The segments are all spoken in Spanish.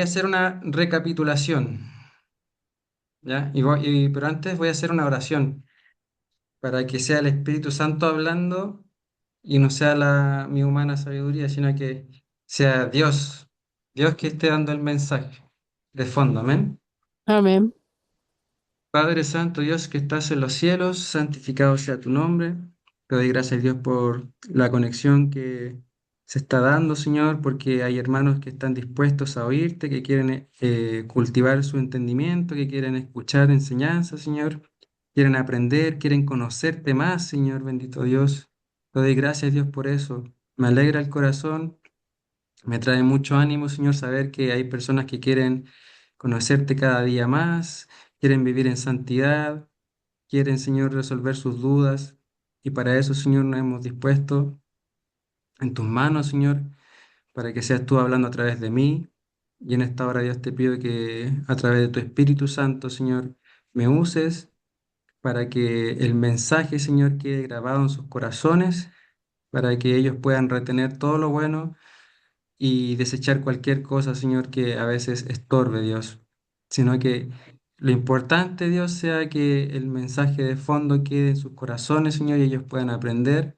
hacer una recapitulación, ¿ya? Pero antes voy a hacer una oración para que sea el Espíritu Santo hablando y no sea mi humana sabiduría, sino que sea Dios, Dios que esté dando el mensaje de fondo, amén. Amén. Padre Santo, Dios que estás en los cielos, santificado sea tu nombre. Te doy gracias, Dios, por la conexión que se está dando, Señor, porque hay hermanos que están dispuestos a oírte, que quieren cultivar su entendimiento, que quieren escuchar enseñanza, Señor, quieren aprender, quieren conocerte más, Señor, bendito Dios. Te doy gracias, Dios, por eso. Me alegra el corazón, me trae mucho ánimo, Señor, saber que hay personas que quieren conocerte cada día más, quieren vivir en santidad, quieren, Señor, resolver sus dudas. Y para eso, Señor, nos hemos dispuesto en tus manos, Señor, para que seas tú hablando a través de mí. Y en esta hora, Dios, te pido que a través de tu Espíritu Santo, Señor, me uses para que el mensaje, Señor, quede grabado en sus corazones, para que ellos puedan retener todo lo bueno y desechar cualquier cosa, Señor, que a veces estorbe, Dios, sino que lo importante, Dios, sea que el mensaje de fondo quede en sus corazones, Señor, y ellos puedan aprender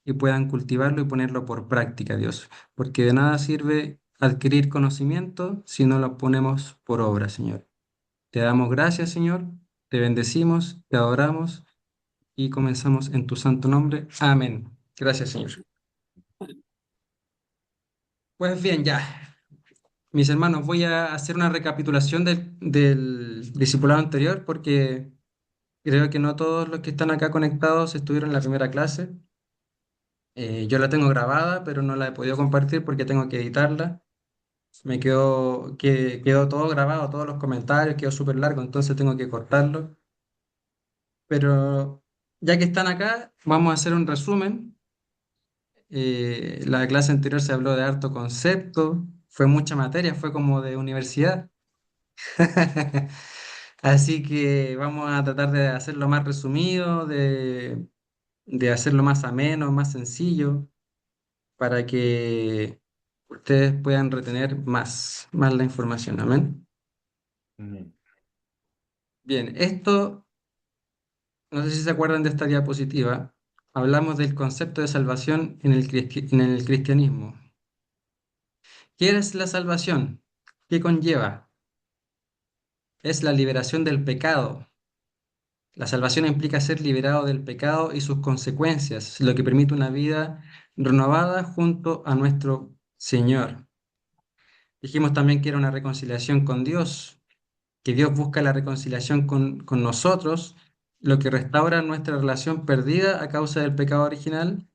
y puedan cultivarlo y ponerlo por práctica, Dios, porque de nada sirve adquirir conocimiento si no lo ponemos por obra, Señor. Te damos gracias, Señor, te bendecimos, te adoramos y comenzamos en tu santo nombre. Amén. Gracias, Señor. Pues bien, ya. Mis hermanos, voy a hacer una recapitulación del discipulado anterior porque creo que no todos los que están acá conectados estuvieron en la primera clase. Yo la tengo grabada, pero no la he podido compartir porque tengo que editarla. Quedó todo grabado, todos los comentarios, quedó súper largo, entonces tengo que cortarlo. Pero ya que están acá, vamos a hacer un resumen. La clase anterior se habló de harto concepto, fue mucha materia, fue como de universidad. Así que vamos a tratar de hacerlo más resumido, de hacerlo más ameno, más sencillo, para que ustedes puedan retener más la información. Amén. Amén. Bien, esto, no sé si se acuerdan de esta diapositiva, hablamos del concepto de salvación en el cristianismo. ¿Qué es la salvación? ¿Qué conlleva? Es la liberación del pecado. La salvación implica ser liberado del pecado y sus consecuencias, lo que permite una vida renovada junto a nuestro Señor. Dijimos también que era una reconciliación con Dios, que Dios busca la reconciliación con nosotros, lo que restaura nuestra relación perdida a causa del pecado original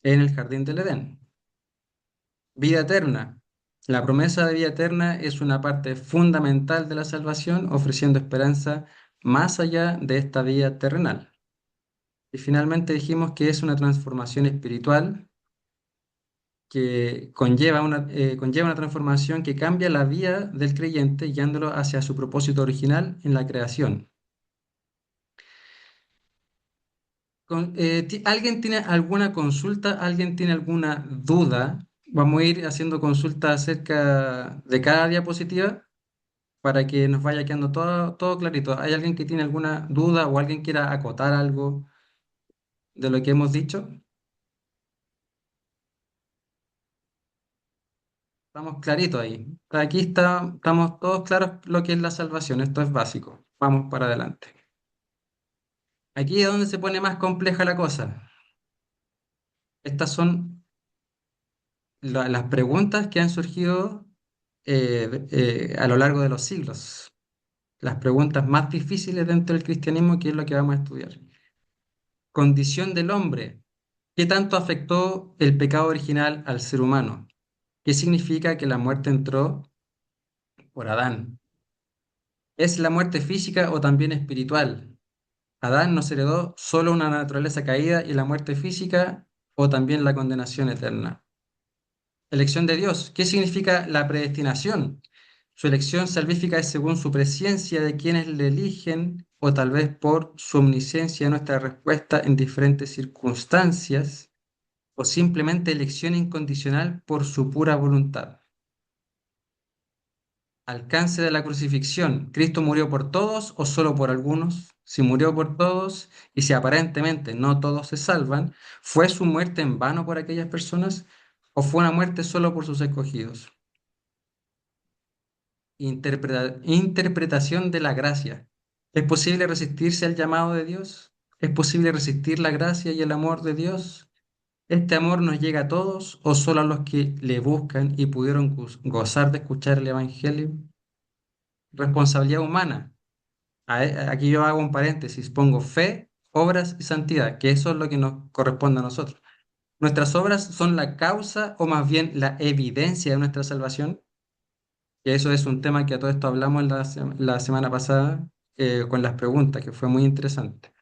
en el jardín del Edén. Vida eterna. La promesa de vida eterna es una parte fundamental de la salvación, ofreciendo esperanza más allá de esta vida terrenal. Y finalmente dijimos que es una transformación espiritual que conlleva una transformación que cambia la vida del creyente, guiándolo hacia su propósito original en la creación. ¿Alguien tiene alguna consulta? ¿Alguien tiene alguna duda? Vamos a ir haciendo consultas acerca de cada diapositiva para que nos vaya quedando todo clarito. ¿Hay alguien que tiene alguna duda o alguien quiera acotar algo de lo que hemos dicho? Estamos claritos ahí. Estamos todos claros lo que es la salvación. Esto es básico. Vamos para adelante. Aquí es donde se pone más compleja la cosa. Estas son las preguntas que han surgido a lo largo de los siglos. Las preguntas más difíciles dentro del cristianismo, que es lo que vamos a estudiar. Condición del hombre. ¿Qué tanto afectó el pecado original al ser humano? ¿Qué significa que la muerte entró por Adán? ¿Es la muerte física o también espiritual? ¿Adán nos heredó solo una naturaleza caída y la muerte física o también la condenación eterna? Elección de Dios. ¿Qué significa la predestinación? Su elección salvífica es según su presciencia de quienes le eligen o tal vez por su omnisciencia de nuestra respuesta en diferentes circunstancias o simplemente elección incondicional por su pura voluntad. alcance de la crucifixión, ¿Cristo murió por todos o solo por algunos? Si murió por todos y si aparentemente no todos se salvan, ¿fue su muerte en vano por aquellas personas o fue una muerte solo por sus escogidos? Interpretación de la gracia. ¿Es posible resistirse al llamado de Dios? ¿Es posible resistir la gracia y el amor de Dios? ¿Este amor nos llega a todos o solo a los que le buscan y pudieron gozar de escuchar el Evangelio? Responsabilidad humana. Aquí yo hago un paréntesis, pongo fe, obras y santidad, que eso es lo que nos corresponde a nosotros. ¿Nuestras obras son la causa o más bien la evidencia de nuestra salvación? Y eso es un tema que a todo esto hablamos la semana pasada con las preguntas, que fue muy interesante.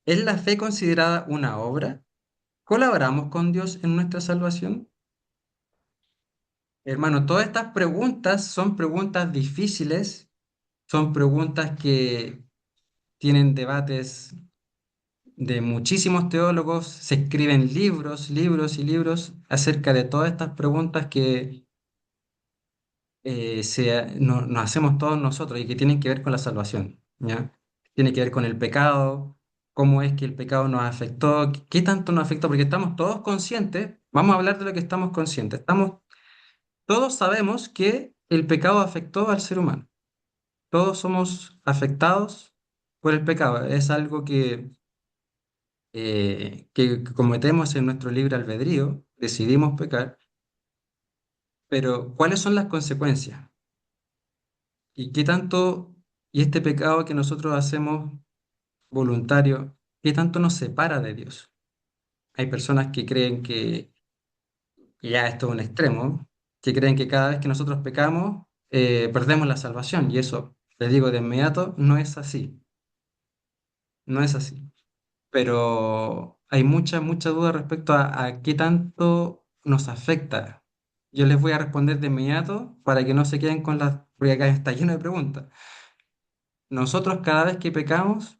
¿Es la fe considerada una obra? ¿Colaboramos con Dios en nuestra salvación? Hermano, todas estas preguntas son preguntas difíciles, son preguntas que tienen debates de muchísimos teólogos, se escriben libros, libros y libros acerca de todas estas preguntas que nos hacemos todos nosotros y que tienen que ver con la salvación, ¿ya? Tiene que ver con el pecado, cómo es que el pecado nos afectó, qué tanto nos afectó, porque estamos todos conscientes, vamos a hablar de lo que estamos conscientes, todos sabemos que el pecado afectó al ser humano, todos somos afectados por el pecado, es algo que cometemos en nuestro libre albedrío, decidimos pecar, pero ¿cuáles son las consecuencias? ¿Y qué tanto, y este pecado que nosotros hacemos voluntario, qué tanto nos separa de Dios? Hay personas que creen que ya esto es un extremo, que creen que cada vez que nosotros pecamos, perdemos la salvación, y eso, les digo de inmediato, no es así, no es así. Pero hay mucha duda respecto a qué tanto nos afecta. Yo les voy a responder de inmediato para que no se queden con las, porque acá está lleno de preguntas. Nosotros cada vez que pecamos,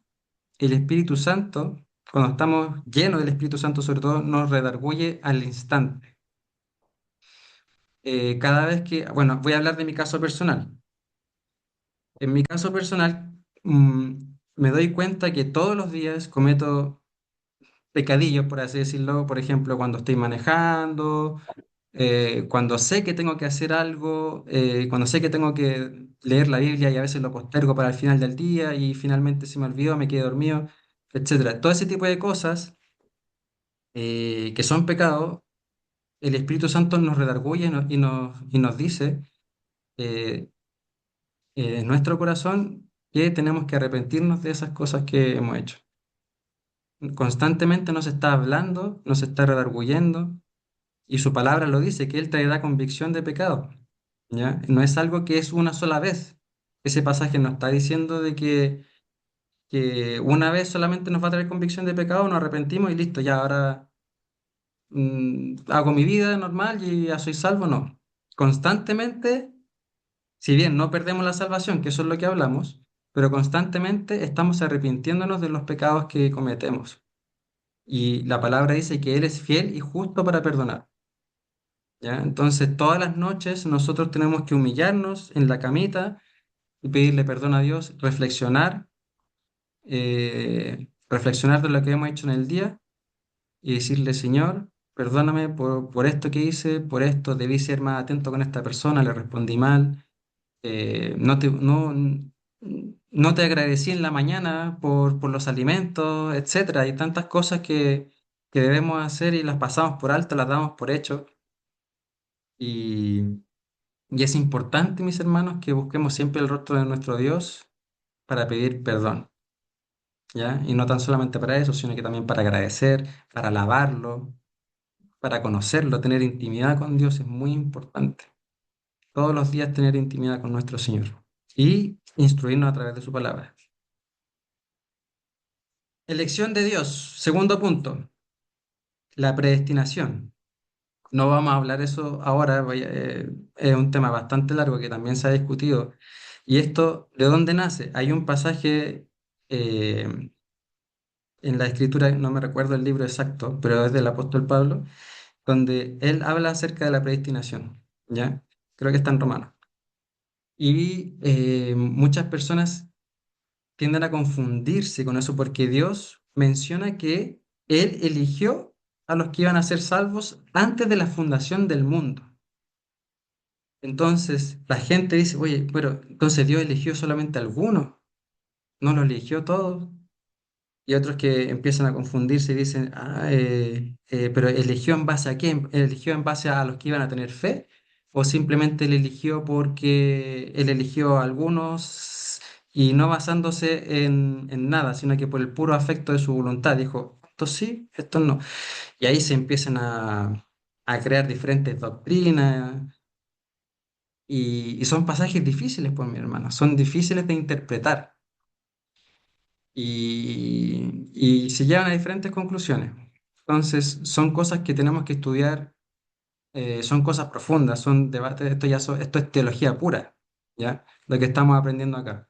el Espíritu Santo, cuando estamos llenos del Espíritu Santo sobre todo, nos redarguye al instante. Cada vez que, bueno, voy a hablar de mi caso personal. En mi caso personal, me doy cuenta que todos los días cometo pecadillos, por así decirlo, por ejemplo, cuando estoy manejando, cuando sé que tengo que hacer algo, cuando sé que tengo que leer la Biblia y a veces lo postergo para el final del día y finalmente se me olvidó, me quedé dormido, etcétera. Todo ese tipo de cosas que son pecados, el Espíritu Santo nos redarguye y nos dice eh, en nuestro corazón que tenemos que arrepentirnos de esas cosas que hemos hecho. Constantemente nos está hablando, nos está redarguyendo. Y su palabra lo dice, que Él traerá convicción de pecado, ¿ya? No es algo que es una sola vez. Ese pasaje no está diciendo de que una vez solamente nos va a traer convicción de pecado, nos arrepentimos y listo, ya ahora hago mi vida normal y ya soy salvo. No. Constantemente, si bien no perdemos la salvación, que eso es lo que hablamos, pero constantemente estamos arrepintiéndonos de los pecados que cometemos. Y la palabra dice que Él es fiel y justo para perdonar. ¿Ya? Entonces, todas las noches nosotros tenemos que humillarnos en la camita y pedirle perdón a Dios, reflexionar de lo que hemos hecho en el día y decirle, Señor, perdóname por esto que hice, por esto debí ser más atento con esta persona, le respondí mal, no te agradecí en la mañana por los alimentos, etcétera. Hay tantas cosas que debemos hacer y las pasamos por alto, las damos por hecho. Y Y es importante, mis hermanos, que busquemos siempre el rostro de nuestro Dios para pedir perdón, ¿ya? Y no tan solamente para eso, sino que también para agradecer, para alabarlo, para conocerlo, tener intimidad con Dios es muy importante. Todos los días tener intimidad con nuestro Señor y instruirnos a través de su palabra. Elección de Dios, segundo punto, la predestinación. No vamos a hablar eso ahora, es un tema bastante largo que también se ha discutido. ¿Y esto de dónde nace? Hay un pasaje eh, en la Escritura, no me recuerdo el libro exacto, pero es del apóstol Pablo, donde él habla acerca de la predestinación, ¿ya? Creo que está en Romanos. Y muchas personas tienden a confundirse con eso porque Dios menciona que Él eligió a los que iban a ser salvos antes de la fundación del mundo. Entonces la gente dice, oye, pero entonces Dios eligió solamente a algunos, no los eligió todos. Y otros que empiezan a confundirse y dicen, pero ¿eligió en base a quién? ¿Eligió en base a los que iban a tener fe? ¿O simplemente él eligió porque él eligió a algunos y no basándose en nada, sino que por el puro afecto de su voluntad? Dijo, estos sí, estos no. Y ahí se empiezan a crear diferentes doctrinas y son pasajes difíciles, pues mi hermano, son difíciles de interpretar y se llevan a diferentes conclusiones. Entonces, son cosas que tenemos que estudiar, son cosas profundas, son debates, esto es teología pura, ¿ya? Lo que estamos aprendiendo acá.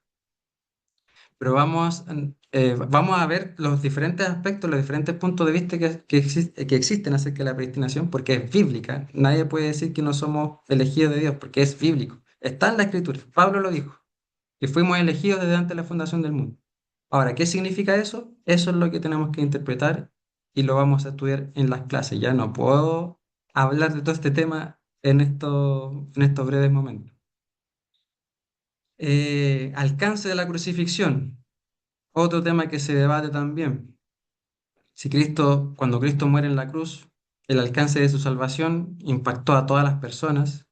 Pero vamos a ver los diferentes aspectos, los diferentes puntos de vista que existen acerca de la predestinación, porque es bíblica. Nadie puede decir que no somos elegidos de Dios, porque es bíblico. Está en la Escritura. Pablo lo dijo, que fuimos elegidos desde antes de la fundación del mundo. Ahora, ¿qué significa eso? Eso es lo que tenemos que interpretar y lo vamos a estudiar en las clases. Ya no puedo hablar de todo este tema en estos breves momentos. Alcance de la crucifixión, otro tema que se debate también. Si Cristo, cuando Cristo muere en la cruz, el alcance de su salvación impactó a todas las personas,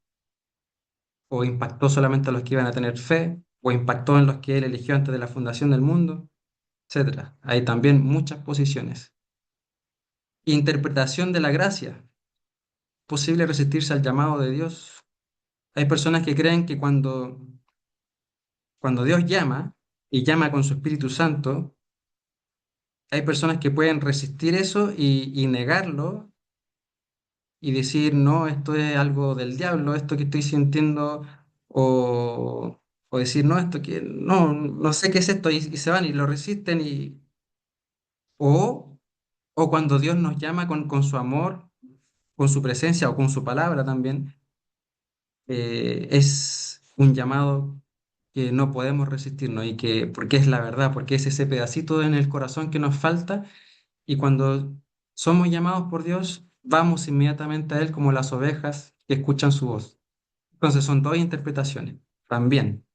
o impactó solamente a los que iban a tener fe, o impactó en los que él eligió antes de la fundación del mundo, etcétera. Hay también muchas posiciones. Interpretación de la gracia. ¿Posible resistirse al llamado de Dios? Hay personas que creen que cuando Dios llama y llama con su Espíritu Santo, hay personas que pueden resistir eso y negarlo y decir, no, esto es algo del diablo, esto que estoy sintiendo, o decir, no, esto que no sé qué es esto, y se van y lo resisten, o, o cuando Dios nos llama con su amor, con su presencia o con su palabra también, es un llamado que no podemos resistirnos y que, porque es la verdad, porque es ese pedacito en el corazón que nos falta y cuando somos llamados por Dios, vamos inmediatamente a Él como las ovejas que escuchan su voz. Entonces son dos interpretaciones. También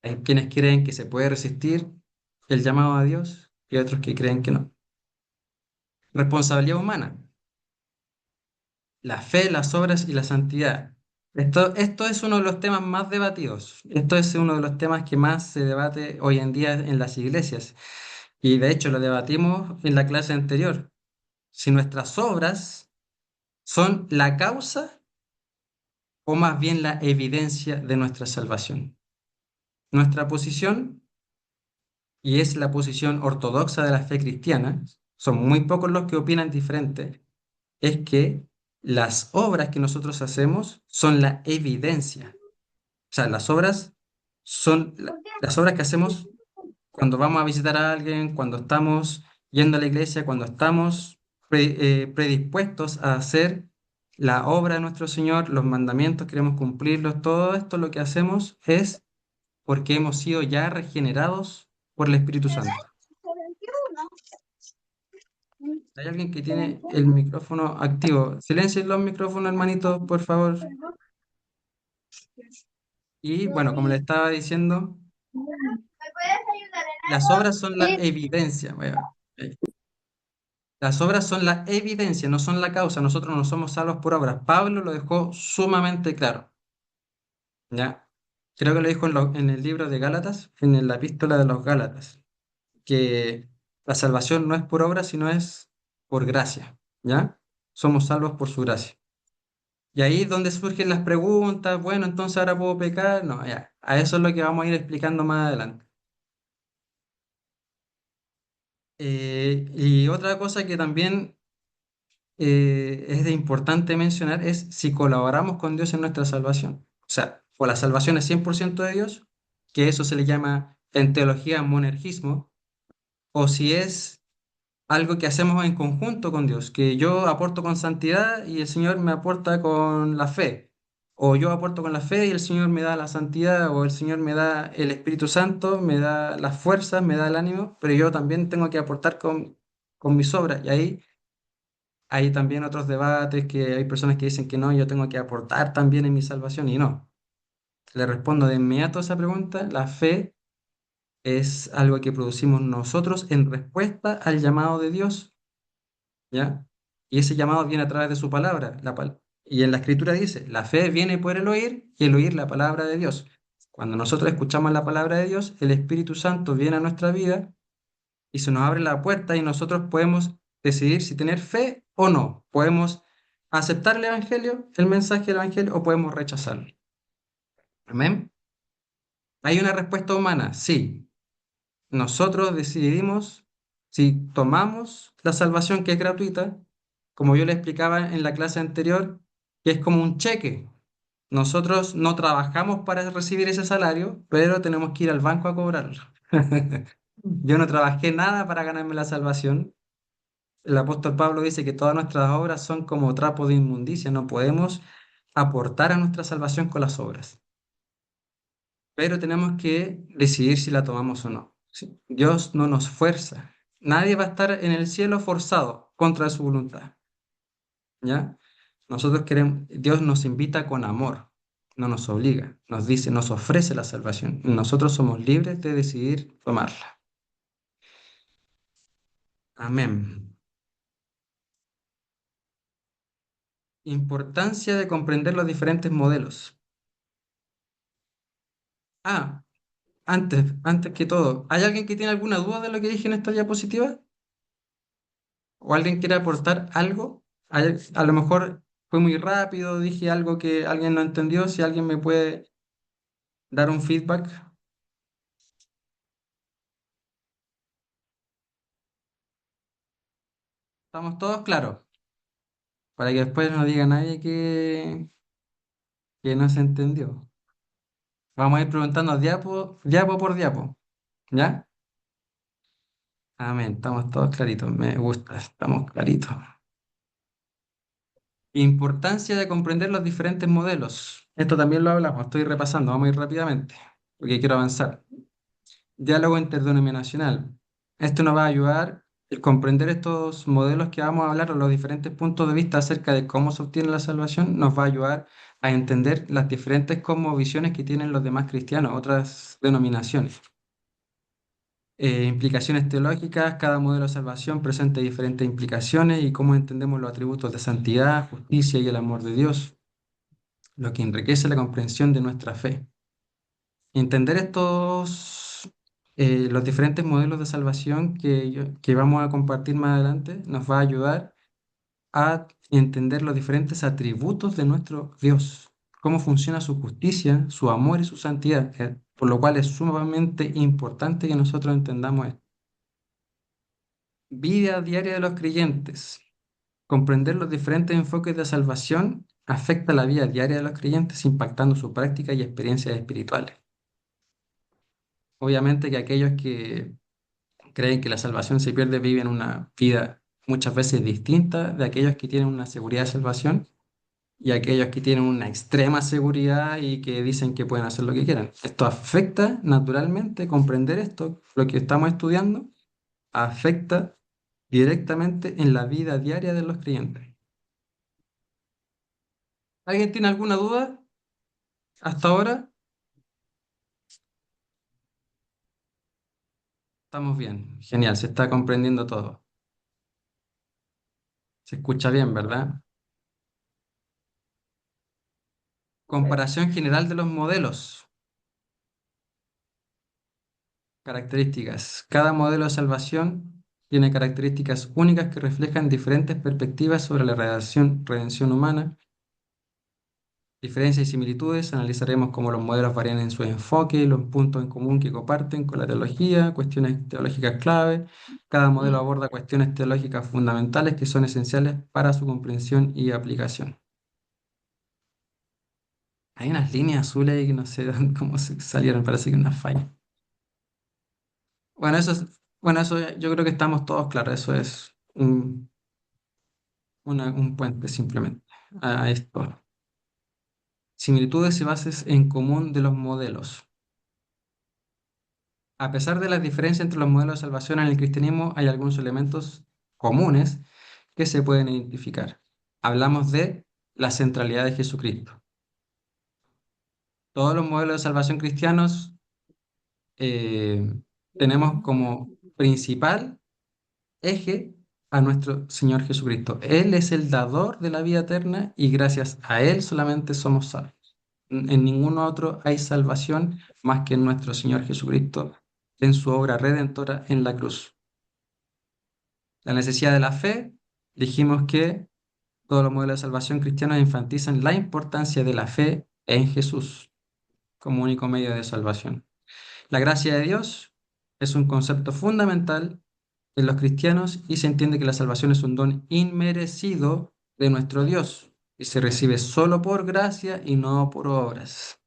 hay quienes creen que se puede resistir el llamado a Dios y otros que creen que no. Responsabilidad humana, la fe, las obras y la santidad. Esto es uno de los temas más debatidos. Esto es uno de los temas que más se debate hoy en día en las iglesias. Y de hecho lo debatimos en la clase anterior. Si nuestras obras son la causa o más bien la evidencia de nuestra salvación. Nuestra posición, y es la posición ortodoxa de la fe cristiana, son muy pocos los que opinan diferente, es que las obras que nosotros hacemos son la evidencia. O sea, las obras que hacemos cuando vamos a visitar a alguien, cuando estamos yendo a la iglesia, cuando estamos predispuestos a hacer la obra de nuestro Señor, los mandamientos, queremos cumplirlos, todo esto lo que hacemos es porque hemos sido ya regenerados por el Espíritu Santo. Hay alguien que tiene el micrófono activo. Silencien los micrófonos, hermanito, por favor. Y bueno, como le estaba diciendo, las obras son la Sí, evidencia. Las obras son la evidencia, no son la causa. Nosotros no somos salvos por obras. Pablo lo dejó sumamente claro, ¿ya? Creo que lo dijo en el libro de Gálatas, en la epístola de los Gálatas, que la salvación no es por obras, sino es por gracia, ¿ya? Somos salvos por su gracia. Y ahí es donde surgen las preguntas, bueno, entonces ahora puedo pecar. No, ya, a eso es lo que vamos a ir explicando más adelante. Y otra cosa que también es de importante mencionar es si colaboramos con Dios en nuestra salvación. O sea, o la salvación es 100% de Dios, que eso se le llama en teología monergismo, o si es algo que hacemos en conjunto con Dios, que yo aporto con santidad y el Señor me aporta con la fe, O yo aporto con la fe y el Señor me da la santidad, o el Señor me da el Espíritu Santo, me da las fuerzas, me da el ánimo, pero yo también tengo que aportar con mis obras. Y ahí hay también otros debates que hay personas que dicen que no, yo tengo que aportar también en mi salvación y no. Le respondo de inmediato a esa pregunta. La fe es algo que producimos nosotros en respuesta al llamado de Dios, ¿ya? Y ese llamado viene a través de su palabra. Y en la escritura dice, la fe viene por el oír y el oír la palabra de Dios. Cuando nosotros escuchamos la palabra de Dios, el Espíritu Santo viene a nuestra vida y se nos abre la puerta y nosotros podemos decidir si tener fe o no. Podemos aceptar el Evangelio, el mensaje del Evangelio, o podemos rechazarlo. Amén. ¿Hay una respuesta humana? Sí. Nosotros decidimos si tomamos la salvación que es gratuita, como yo le explicaba en la clase anterior, que es como un cheque. Nosotros no trabajamos para recibir ese salario, pero tenemos que ir al banco a cobrarlo. Yo no trabajé nada para ganarme la salvación. El apóstol Pablo dice que todas nuestras obras son como trapo de inmundicia, no podemos aportar a nuestra salvación con las obras, pero tenemos que decidir si la tomamos o no. Sí. Dios no nos fuerza. Nadie va a estar en el cielo forzado contra su voluntad, ¿ya? Nosotros queremos, Dios nos invita con amor, no nos obliga, nos dice, nos ofrece la salvación. Nosotros somos libres de decidir tomarla. Amén. Importancia de comprender los diferentes modelos. Ah, antes que todo, ¿hay alguien que tiene alguna duda de lo que dije en esta diapositiva? ¿O alguien quiere aportar algo? A lo mejor fue muy rápido, dije algo que alguien no entendió. Si alguien me puede dar un feedback, estamos todos claros, para que después no diga nadie que no se entendió. Vamos a ir preguntando diapo por diapo, ¿ya? Amén, estamos todos claritos, me gusta, estamos claritos. Importancia de comprender los diferentes modelos. Esto también lo hablamos, estoy repasando, vamos a ir rápidamente, porque quiero avanzar. Diálogo interdenominacional. Esto nos va a ayudar el comprender estos modelos que vamos a hablar o los diferentes puntos de vista acerca de cómo se obtiene la salvación, nos va a ayudar a entender las diferentes cosmovisiones que tienen los demás cristianos, otras denominaciones. Implicaciones teológicas, cada modelo de salvación presenta diferentes implicaciones y cómo entendemos los atributos de santidad, justicia y el amor de Dios, lo que enriquece la comprensión de nuestra fe. Entender los diferentes modelos de salvación que vamos a compartir más adelante nos va a ayudar a entender los diferentes atributos de nuestro Dios, cómo funciona su justicia, su amor y su santidad, por lo cual es sumamente importante que nosotros entendamos esto. Vida diaria de los creyentes. Comprender los diferentes enfoques de salvación afecta la vida diaria de los creyentes, impactando su práctica y experiencias espirituales. Obviamente que aquellos que creen que la salvación se pierde viven una vida muchas veces distinta de aquellos que tienen una seguridad de salvación y aquellos que tienen una extrema seguridad y que dicen que pueden hacer lo que quieran. Esto afecta naturalmente, comprender esto, lo que estamos estudiando, afecta directamente en la vida diaria de los creyentes. ¿Alguien tiene alguna duda hasta ahora? Estamos bien, genial, se está comprendiendo todo. Se escucha bien, ¿verdad? Comparación general de los modelos. Características. Cada modelo de salvación tiene características únicas que reflejan diferentes perspectivas sobre la redención humana. Diferencias y similitudes. Analizaremos cómo los modelos varían en su enfoque, los puntos en común que comparten con la teología, cuestiones teológicas clave. Cada modelo aborda cuestiones teológicas fundamentales que son esenciales para su comprensión y aplicación. Hay unas líneas azules ahí que no sé cómo se salieron, parece que una falla. Bueno, eso yo creo que estamos todos claros, eso es un puente simplemente a esto. similitudes y bases en común de los modelos. A pesar de las diferencias entre los modelos de salvación en el cristianismo, hay algunos elementos comunes que se pueden identificar. Hablamos de la centralidad de Jesucristo. Todos los modelos de salvación cristianos eh, tenemos como principal eje a nuestro Señor Jesucristo. Él es el dador de la vida eterna y gracias a Él solamente somos salvos. En ningún otro hay salvación más que en nuestro Señor Jesucristo en su obra redentora en la cruz. La necesidad de la fe, dijimos que todos los modelos de salvación cristianos enfatizan la importancia de la fe en Jesús como único medio de salvación. La gracia de Dios es un concepto fundamental en los cristianos y se entiende que la salvación es un don inmerecido de nuestro Dios y se recibe solo por gracia y no por obras.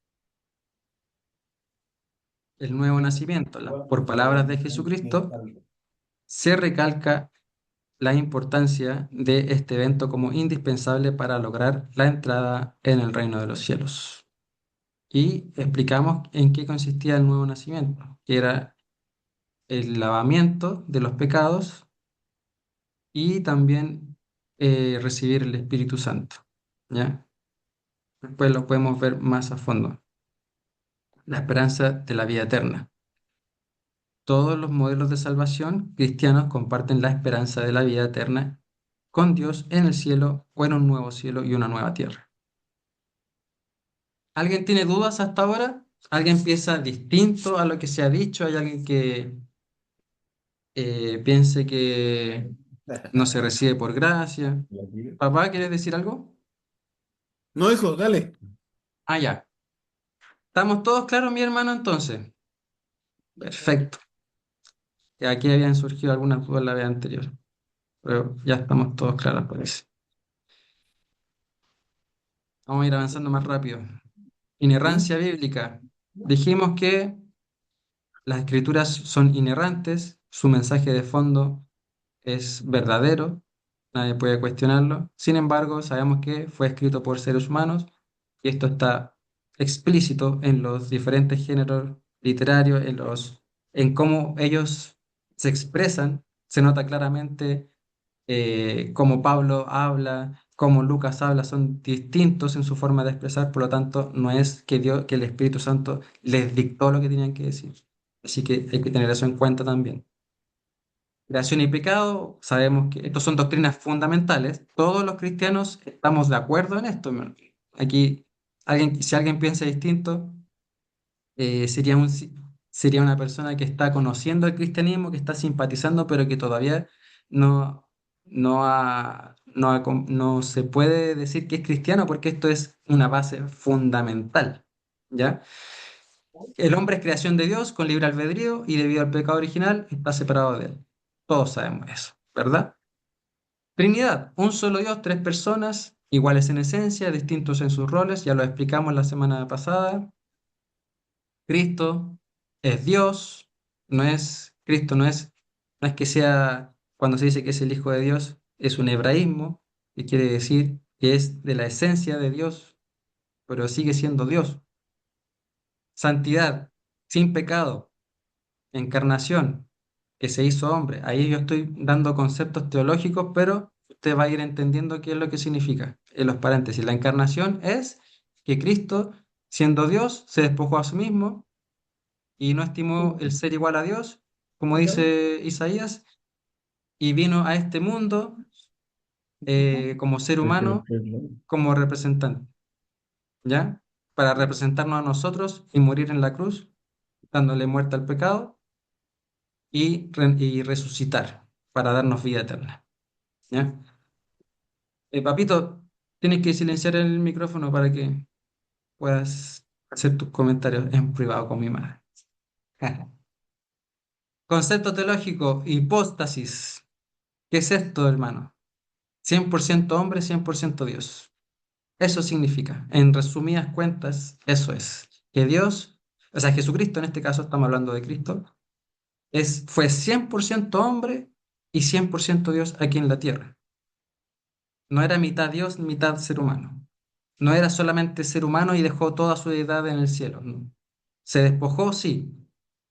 El nuevo nacimiento, por palabras de Jesucristo, se recalca la importancia de este evento como indispensable para lograr la entrada en el reino de los cielos. Y explicamos en qué consistía el nuevo nacimiento, que era el lavamiento de los pecados y también recibir el Espíritu Santo. ¿Ya? Después lo podemos ver más a fondo. La esperanza de la vida eterna. Todos los modelos de salvación cristianos comparten la esperanza de la vida eterna con Dios en el cielo o en un nuevo cielo y una nueva tierra. ¿Alguien tiene dudas hasta ahora? ¿Alguien piensa distinto a lo que se ha dicho? ¿Hay alguien que piense que no se recibe por gracia? Papá, ¿quieres decir algo? No, hijo, dale. Ah, ya. ¿Estamos todos claros, mi hermano, entonces? Perfecto. Aquí habían surgido algunas dudas la vez anterior, pero ya estamos todos claros, parece. Vamos a ir avanzando más rápido. ¿Mm? Inerrancia bíblica. Dijimos que las escrituras son inerrantes, su mensaje de fondo es verdadero, nadie puede cuestionarlo. Sin embargo, sabemos que fue escrito por seres humanos y esto está explícito en los diferentes géneros literarios, en cómo ellos se expresan. Se nota claramente cómo Pablo habla, cómo Lucas habla, son distintos en su forma de expresar, por lo tanto, no es que Dios, que el Espíritu Santo les dictó lo que tenían que decir. Así que hay que tener eso en cuenta también. Creación y pecado, sabemos que estos son doctrinas fundamentales. Todos los cristianos estamos de acuerdo en esto, hermano. Aquí, si alguien piensa distinto, sería una persona que está conociendo el cristianismo, que está simpatizando, pero que todavía no, no se puede decir que es cristiano porque esto es una base fundamental, ¿ya? El hombre es creación de Dios con libre albedrío y debido al pecado original está separado de él. Todos sabemos eso, ¿verdad? Trinidad, un solo Dios, tres personas, iguales en esencia, distintos en sus roles, ya lo explicamos la semana pasada. Cristo es Dios, Cristo no es que sea, cuando se dice que es el Hijo de Dios, es un hebraísmo, que quiere decir que es de la esencia de Dios, pero sigue siendo Dios. Santidad, sin pecado, encarnación, que se hizo hombre. Ahí yo estoy dando conceptos teológicos, pero usted va a ir entendiendo qué es lo que significa. En los paréntesis, la encarnación es que Cristo, siendo Dios, se despojó a sí mismo y no estimó el ser igual a Dios, como dice Isaías, y vino a este mundo como ser humano, como representante, ¿ya? Para representarnos a nosotros y morir en la cruz, dándole muerte al pecado y resucitar para darnos vida eterna, ¿ya? Papito, tienes que silenciar el micrófono para que puedas hacer tus comentarios en privado con mi madre. Concepto teológico, hipóstasis. ¿Qué es esto, hermano? 100% hombre, 100% Dios. Eso significa, en resumidas cuentas, eso es, que Dios, o sea, Jesucristo, en este caso estamos hablando de Cristo, fue 100% hombre y 100% Dios aquí en la tierra. No era mitad Dios, mitad ser humano. no era solamente ser humano y dejó toda su deidad en el cielo. No. Se despojó, sí,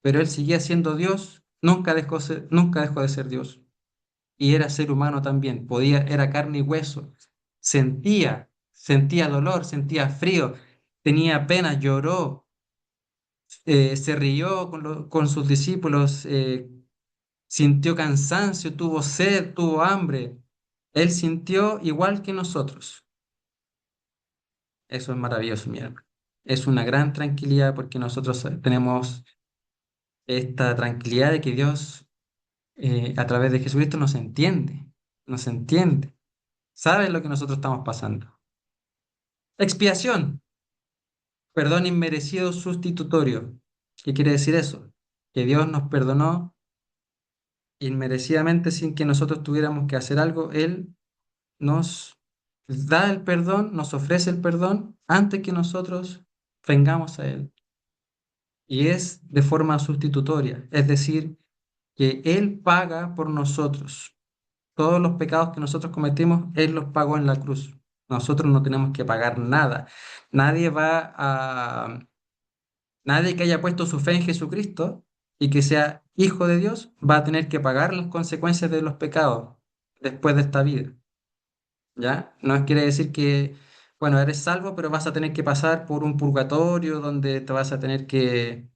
pero él seguía siendo Dios, nunca dejó de ser Dios. Y era ser humano también, era carne y hueso. Sentía dolor, sentía frío, tenía pena, lloró, se rió con sus discípulos, sintió cansancio, tuvo sed, tuvo hambre. Él sintió igual que nosotros. Eso es maravilloso, mi hermano. Es una gran tranquilidad porque nosotros tenemos esta tranquilidad de que Dios, a través de Jesucristo, nos entiende, sabe lo que nosotros estamos pasando. Expiación, perdón inmerecido sustitutorio. ¿Qué quiere decir eso? Que Dios nos perdonó inmerecidamente sin que nosotros tuviéramos que hacer algo. Él nos da el perdón, nos ofrece el perdón antes que nosotros vengamos a Él. Y es de forma sustitutoria, es decir, que Él paga por nosotros. Todos los pecados que nosotros cometimos, Él los pagó en la cruz. Nosotros no tenemos que pagar nada. Nadie va a... Nadie que haya puesto su fe en Jesucristo y que sea hijo de Dios va a tener que pagar las consecuencias de los pecados después de esta vida. ¿Ya? No quiere decir que, bueno, eres salvo, pero vas a tener que pasar por un purgatorio donde te vas a tener que...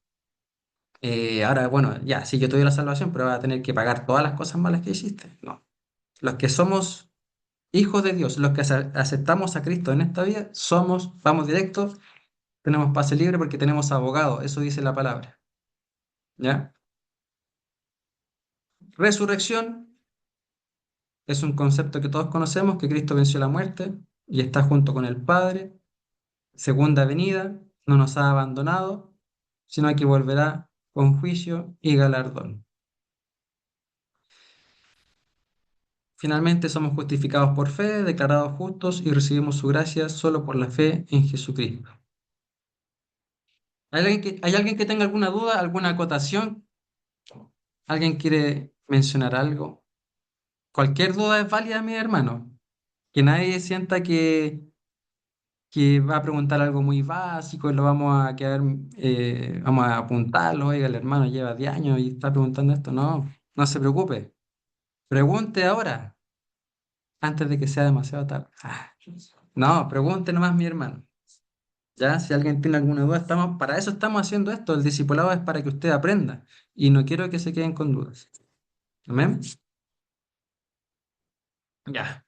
ahora, bueno, ya, sí, yo te doy la salvación, pero vas a tener que pagar todas las cosas malas que hiciste. No. Los que somos hijos de Dios, los que aceptamos a Cristo en esta vida, vamos directos, tenemos pase libre porque tenemos abogado, eso dice la palabra. ¿Ya? Resurrección es un concepto que todos conocemos, que Cristo venció la muerte y está junto con el Padre. Segunda venida, no nos ha abandonado, sino que volverá con juicio y galardón. Finalmente somos justificados por fe, declarados justos y recibimos su gracia solo por la fe en Jesucristo. ¿Hay alguien que tenga alguna duda, alguna acotación? ¿Alguien quiere mencionar algo? Cualquier duda es válida, mi hermano. Que nadie sienta que va a preguntar algo muy básico y lo vamos a quedar, vamos a apuntarlo. Oiga, el hermano lleva 10 años y está preguntando esto. No, no se preocupe. Pregunte ahora, antes de que sea demasiado tarde. No, pregunte nomás, mi hermano. Ya, si alguien tiene alguna duda, para eso estamos haciendo esto. El discipulado es para que usted aprenda y no quiero que se queden con dudas. Amén. Ya.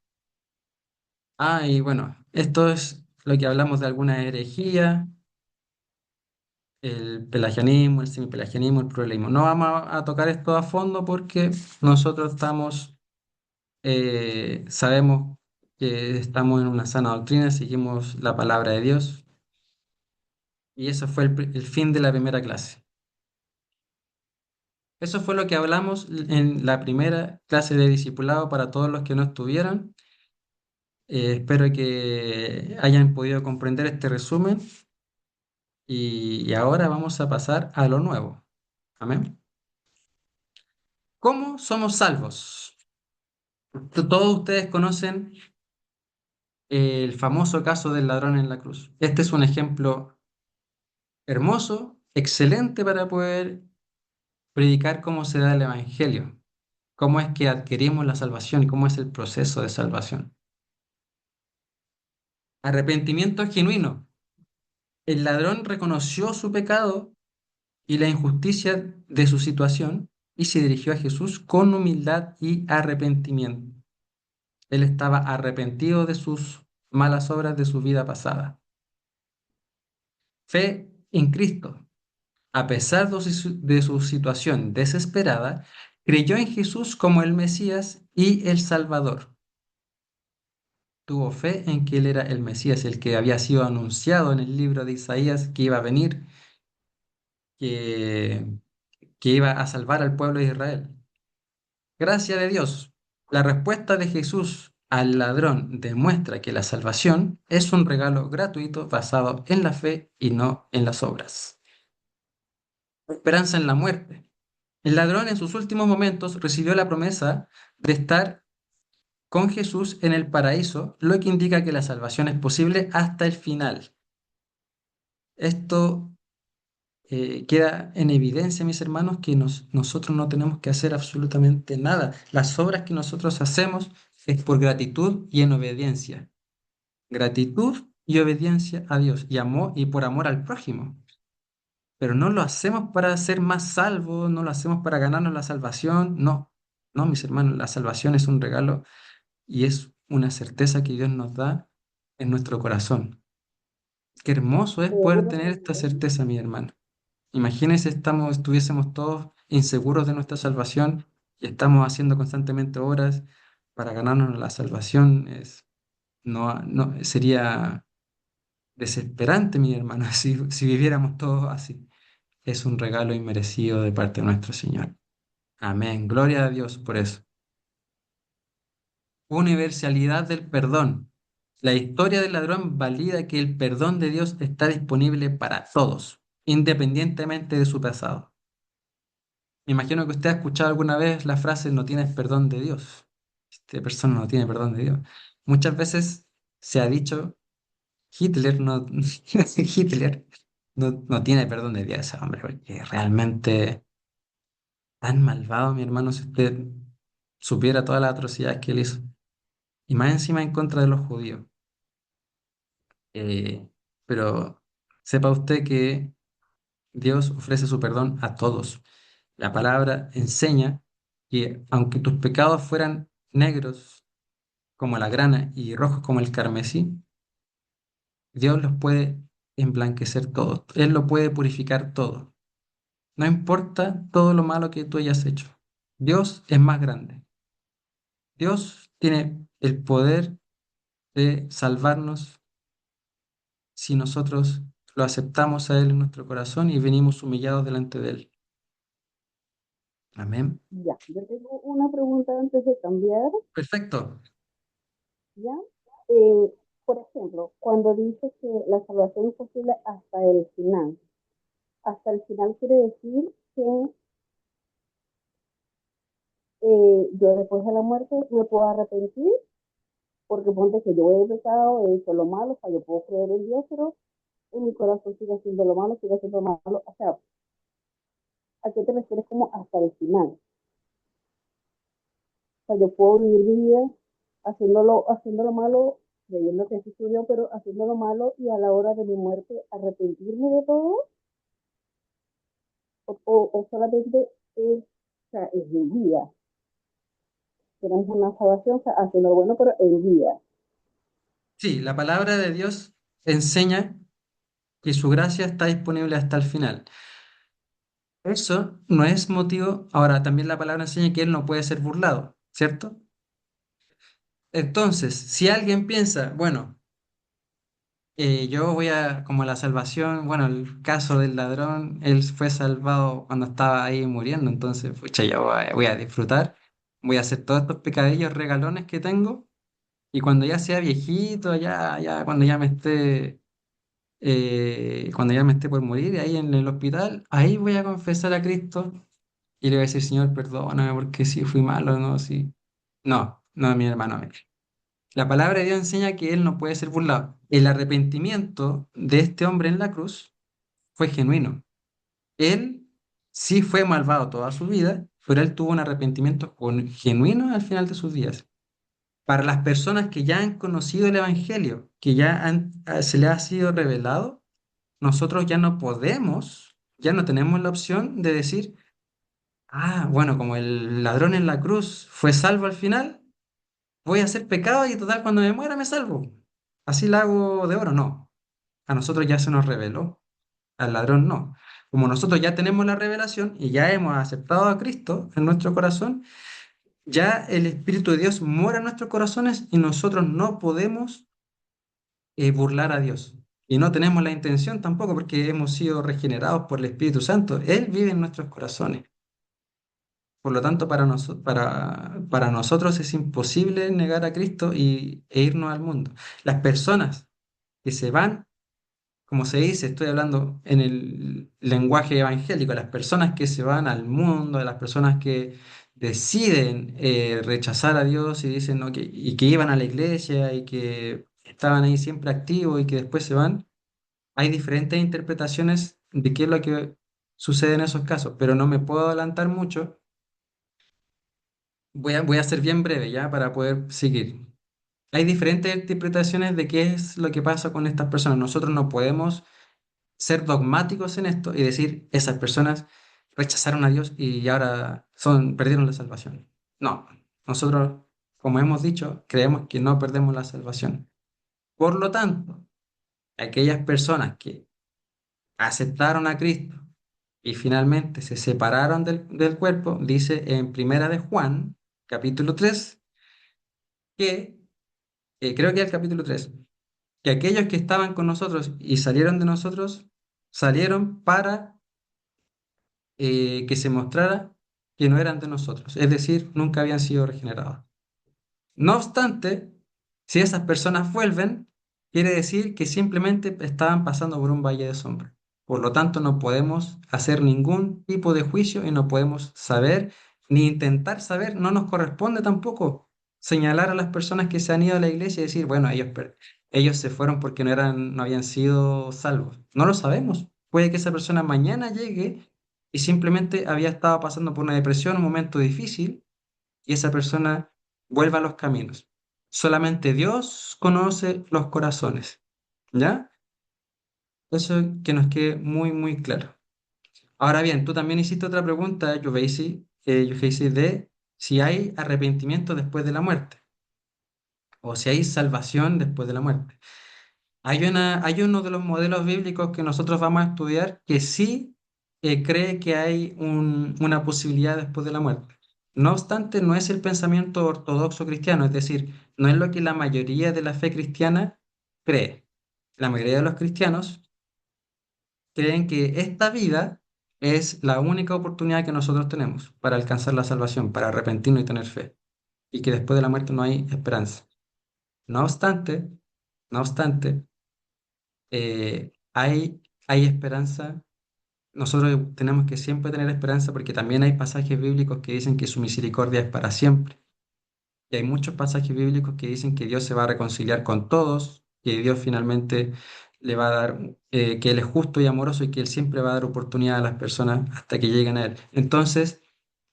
Y bueno, esto es lo que hablamos de alguna herejía, el pelagianismo, el semipelagianismo, el pluralismo. No vamos a tocar esto a fondo porque nosotros sabemos que estamos en una sana doctrina, seguimos la palabra de Dios y eso fue el fin de la primera clase. Eso fue lo que hablamos en la primera clase de discipulado para todos los que no estuvieron. Espero que hayan podido comprender este resumen y ahora vamos a pasar a lo nuevo. Amén. ¿Cómo somos salvos? Todos ustedes conocen el famoso caso del ladrón en la cruz. Este es un ejemplo hermoso, excelente para poder predicar cómo se da el evangelio, cómo es que adquirimos la salvación y cómo es el proceso de salvación. Arrepentimiento genuino. El ladrón reconoció su pecado y la injusticia de su situación y se dirigió a Jesús con humildad y arrepentimiento. Él estaba arrepentido de sus malas obras de su vida pasada. Fe en Cristo. A pesar de su situación desesperada, creyó en Jesús como el Mesías y el Salvador. Tuvo fe en que Él era el Mesías, el que había sido anunciado en el libro de Isaías que iba a venir, que, que iba a salvar al pueblo de Israel. Gracia de Dios. La respuesta de Jesús al ladrón demuestra que la salvación es un regalo gratuito basado en la fe y no en las obras. Esperanza en la muerte. El ladrón en sus últimos momentos recibió la promesa de estar con Jesús en el paraíso, lo que indica que la salvación es posible hasta el final. Esto queda en evidencia, mis hermanos, que nosotros no tenemos que hacer absolutamente nada. Las obras que nosotros hacemos es por gratitud y en obediencia. Gratitud y obediencia a Dios y por amor al prójimo. Pero no lo hacemos para ser más salvos, no lo hacemos para ganarnos la salvación. No, no, mis hermanos, la salvación es un regalo y es una certeza que Dios nos da en nuestro corazón. Qué hermoso es poder Una tener esta pregunta. certeza, mi hermano. Imagínense, estuviésemos todos inseguros de nuestra salvación y estamos haciendo constantemente obras para ganarnos la salvación. Sería desesperante, mi hermano, si viviéramos todos así. Es un regalo inmerecido de parte de nuestro Señor. Amén. Gloria a Dios por eso. Universalidad del perdón. La historia del ladrón valida que el perdón de Dios está disponible para todos, independientemente de su pasado. Me imagino que usted ha escuchado alguna vez la frase no tienes perdón de Dios. Esta persona no tiene perdón de Dios. Muchas veces se ha dicho Hitler no, Hitler no tiene perdón de Dios, ese hombre, porque realmente tan malvado, mi hermano, si usted supiera todas las atrocidades que él hizo. Y más encima en contra de los judíos. Eh, pero sepa usted que Dios ofrece su perdón a todos. La palabra enseña que aunque tus pecados fueran negros como la grana y rojos como el carmesí, Dios los puede emblanquecer todos. Él lo puede purificar todo. No importa todo lo malo que tú hayas hecho. Dios es más grande. Dios tiene el poder de salvarnos si nosotros lo aceptamos a Él en nuestro corazón y venimos humillados delante de Él. Amén. Ya, yo tengo una pregunta antes de cambiar, Perfecto. ¿ya? Eh, por ejemplo, cuando dice que la salvación es posible hasta el final quiere decir que yo después de la muerte me puedo arrepentir, porque ponte que yo he pecado, he hecho lo malo, o sea, yo puedo creer en Dios, pero en mi corazón sigue haciendo lo malo, sigue haciendo lo malo. O sea, ¿a qué te refieres como hasta el final? O sea, yo puedo vivir mi vida haciendo lo malo, creyendo que sí soy yo, pero haciendo lo malo y a la hora de mi muerte arrepentirme de todo, o solamente es, o sea, es mi vida. Tenemos una salvación, o sea, haciendo lo bueno, pero en vida. Sí, la palabra de Dios enseña que su gracia está disponible hasta el final. Eso no es motivo. Ahora, también la palabra enseña que Él no puede ser burlado, ¿cierto? Entonces, si alguien piensa, bueno, yo voy a, como la salvación, bueno, el caso del ladrón, él fue salvado cuando estaba ahí muriendo, entonces, pucha, yo voy a disfrutar, voy a hacer todos estos pecadillos regalones que tengo, y cuando ya sea viejito, cuando ya me esté por morir, ahí en el hospital, ahí voy a confesar a Cristo y le voy a decir, Señor, perdóname porque sí fui malo, no, sí. No, no, mi hermano. La palabra de Dios enseña que él no puede ser burlado. El arrepentimiento de este hombre en la cruz fue genuino. Él sí fue malvado toda su vida, pero él tuvo un arrepentimiento genuino al final de sus días. Para las personas que ya han conocido el Evangelio, que se les ha sido revelado, nosotros ya no podemos, ya no tenemos la opción de decir, ah, bueno, como el ladrón en la cruz fue salvo al final, voy a hacer pecado y total, cuando me muera me salvo. Así la hago de oro, no. A nosotros ya se nos reveló, al ladrón no. Como nosotros ya tenemos la revelación y ya hemos aceptado a Cristo en nuestro corazón, ya el Espíritu de Dios mora en nuestros corazones y nosotros no podemos burlar a Dios. Y no tenemos la intención tampoco porque hemos sido regenerados por el Espíritu Santo. Él vive en nuestros corazones. Por lo tanto, para nosotros es imposible negar a Cristo e irnos al mundo. Las personas que se van, como se dice, estoy hablando en el lenguaje evangélico, las personas que se van al mundo, las personas que deciden rechazar a Dios y dicen no, y que iban a la iglesia y que estaban ahí siempre activos y que después se van, hay diferentes interpretaciones de qué es lo que sucede en esos casos, pero no me puedo adelantar mucho. Voy a ser bien breve ya para poder seguir. Hay diferentes interpretaciones de qué es lo que pasa con estas personas. Nosotros no podemos ser dogmáticos en esto y decir esas personas rechazaron a Dios y ahora perdieron la salvación. No, nosotros, como hemos dicho, creemos que no perdemos la salvación. Por lo tanto, aquellas personas que aceptaron a Cristo y finalmente se separaron del cuerpo, dice en Primera de Juan, capítulo 3 que, creo que es el capítulo 3 que aquellos que estaban con nosotros y salieron de nosotros, salieron para que se mostrara que no eran de nosotros, es decir, nunca habían sido regenerados. No obstante, si esas personas vuelven, quiere decir que simplemente estaban pasando por un valle de sombra. Por lo tanto, no podemos hacer ningún tipo de juicio y no podemos saber, ni intentar saber, no nos corresponde tampoco señalar a las personas que se han ido a la iglesia y decir, bueno, ellos se fueron porque no habían sido salvos. No lo sabemos. Puede que esa persona mañana llegue y simplemente había estado pasando por una depresión, un momento difícil, y esa persona vuelva a los caminos. Solamente Dios conoce los corazones, ¿ya? Eso que nos quede muy, muy claro. Ahora bien, tú también hiciste otra pregunta, Yoveisi, de si hay arrepentimiento después de la muerte o si hay salvación después de la muerte. Hay uno de los modelos bíblicos que nosotros vamos a estudiar que sí cree que hay una posibilidad después de la muerte. No obstante, no es el pensamiento ortodoxo cristiano, es decir, no es lo que la mayoría de la fe cristiana cree. La mayoría de los cristianos creen que esta vida es la única oportunidad que nosotros tenemos para alcanzar la salvación, para arrepentirnos y tener fe, y que después de la muerte no hay esperanza. No obstante, no obstante, hay esperanza. Nosotros tenemos que siempre tener esperanza porque también hay pasajes bíblicos que dicen que su misericordia es para siempre. Y hay muchos pasajes bíblicos que dicen que Dios se va a reconciliar con todos, que Dios finalmente le va a dar, que Él es justo y amoroso y que Él siempre va a dar oportunidad a las personas hasta que lleguen a Él. Entonces,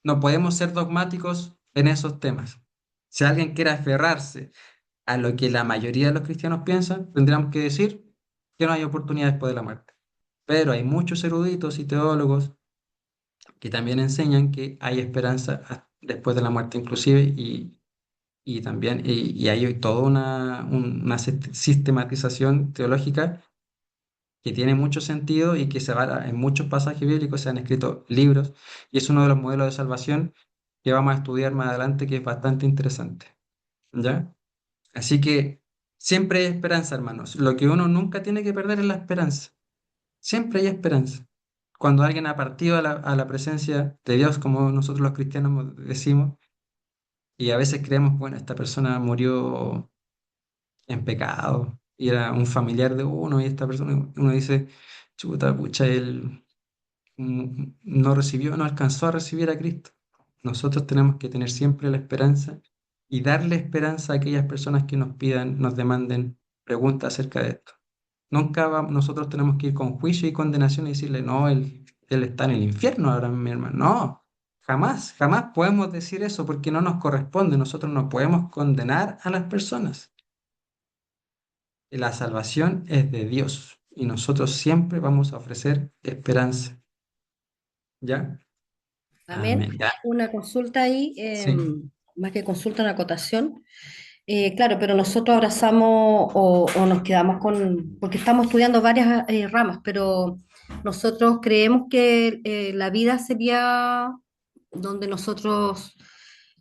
no podemos ser dogmáticos en esos temas. Si alguien quiere aferrarse a lo que la mayoría de los cristianos piensan, tendríamos que decir que no hay oportunidad después de la muerte. Pero hay muchos eruditos y teólogos que también enseñan que hay esperanza después de la muerte inclusive y también y hay toda una sistematización teológica que tiene mucho sentido y que se va en muchos pasajes bíblicos, se han escrito libros y es uno de los modelos de salvación que vamos a estudiar más adelante que es bastante interesante, ¿ya? Así que siempre hay esperanza, hermanos. Lo que uno nunca tiene que perder es la esperanza. Siempre hay esperanza. Cuando alguien ha partido a la presencia de Dios, como nosotros los cristianos decimos, y a veces creemos, bueno, esta persona murió en pecado, y era un familiar de uno, y esta persona, uno dice, chuta, pucha, él no recibió, no alcanzó a recibir a Cristo. Nosotros tenemos que tener siempre la esperanza y darle esperanza a aquellas personas que nos pidan, nos demanden preguntas acerca de esto. Nosotros tenemos que ir con juicio y condenación y decirle, no, él está en el infierno ahora, mi hermano. No, jamás, jamás podemos decir eso porque no nos corresponde. Nosotros no podemos condenar a las personas. La salvación es de Dios y nosotros siempre vamos a ofrecer esperanza. ¿Ya? Amén. Amén. Ya. Una consulta ahí, Sí. más que consulta, una acotación. Claro, pero nosotros abrazamos o nos quedamos con, porque estamos estudiando varias ramas, pero nosotros creemos que la vida sería donde nosotros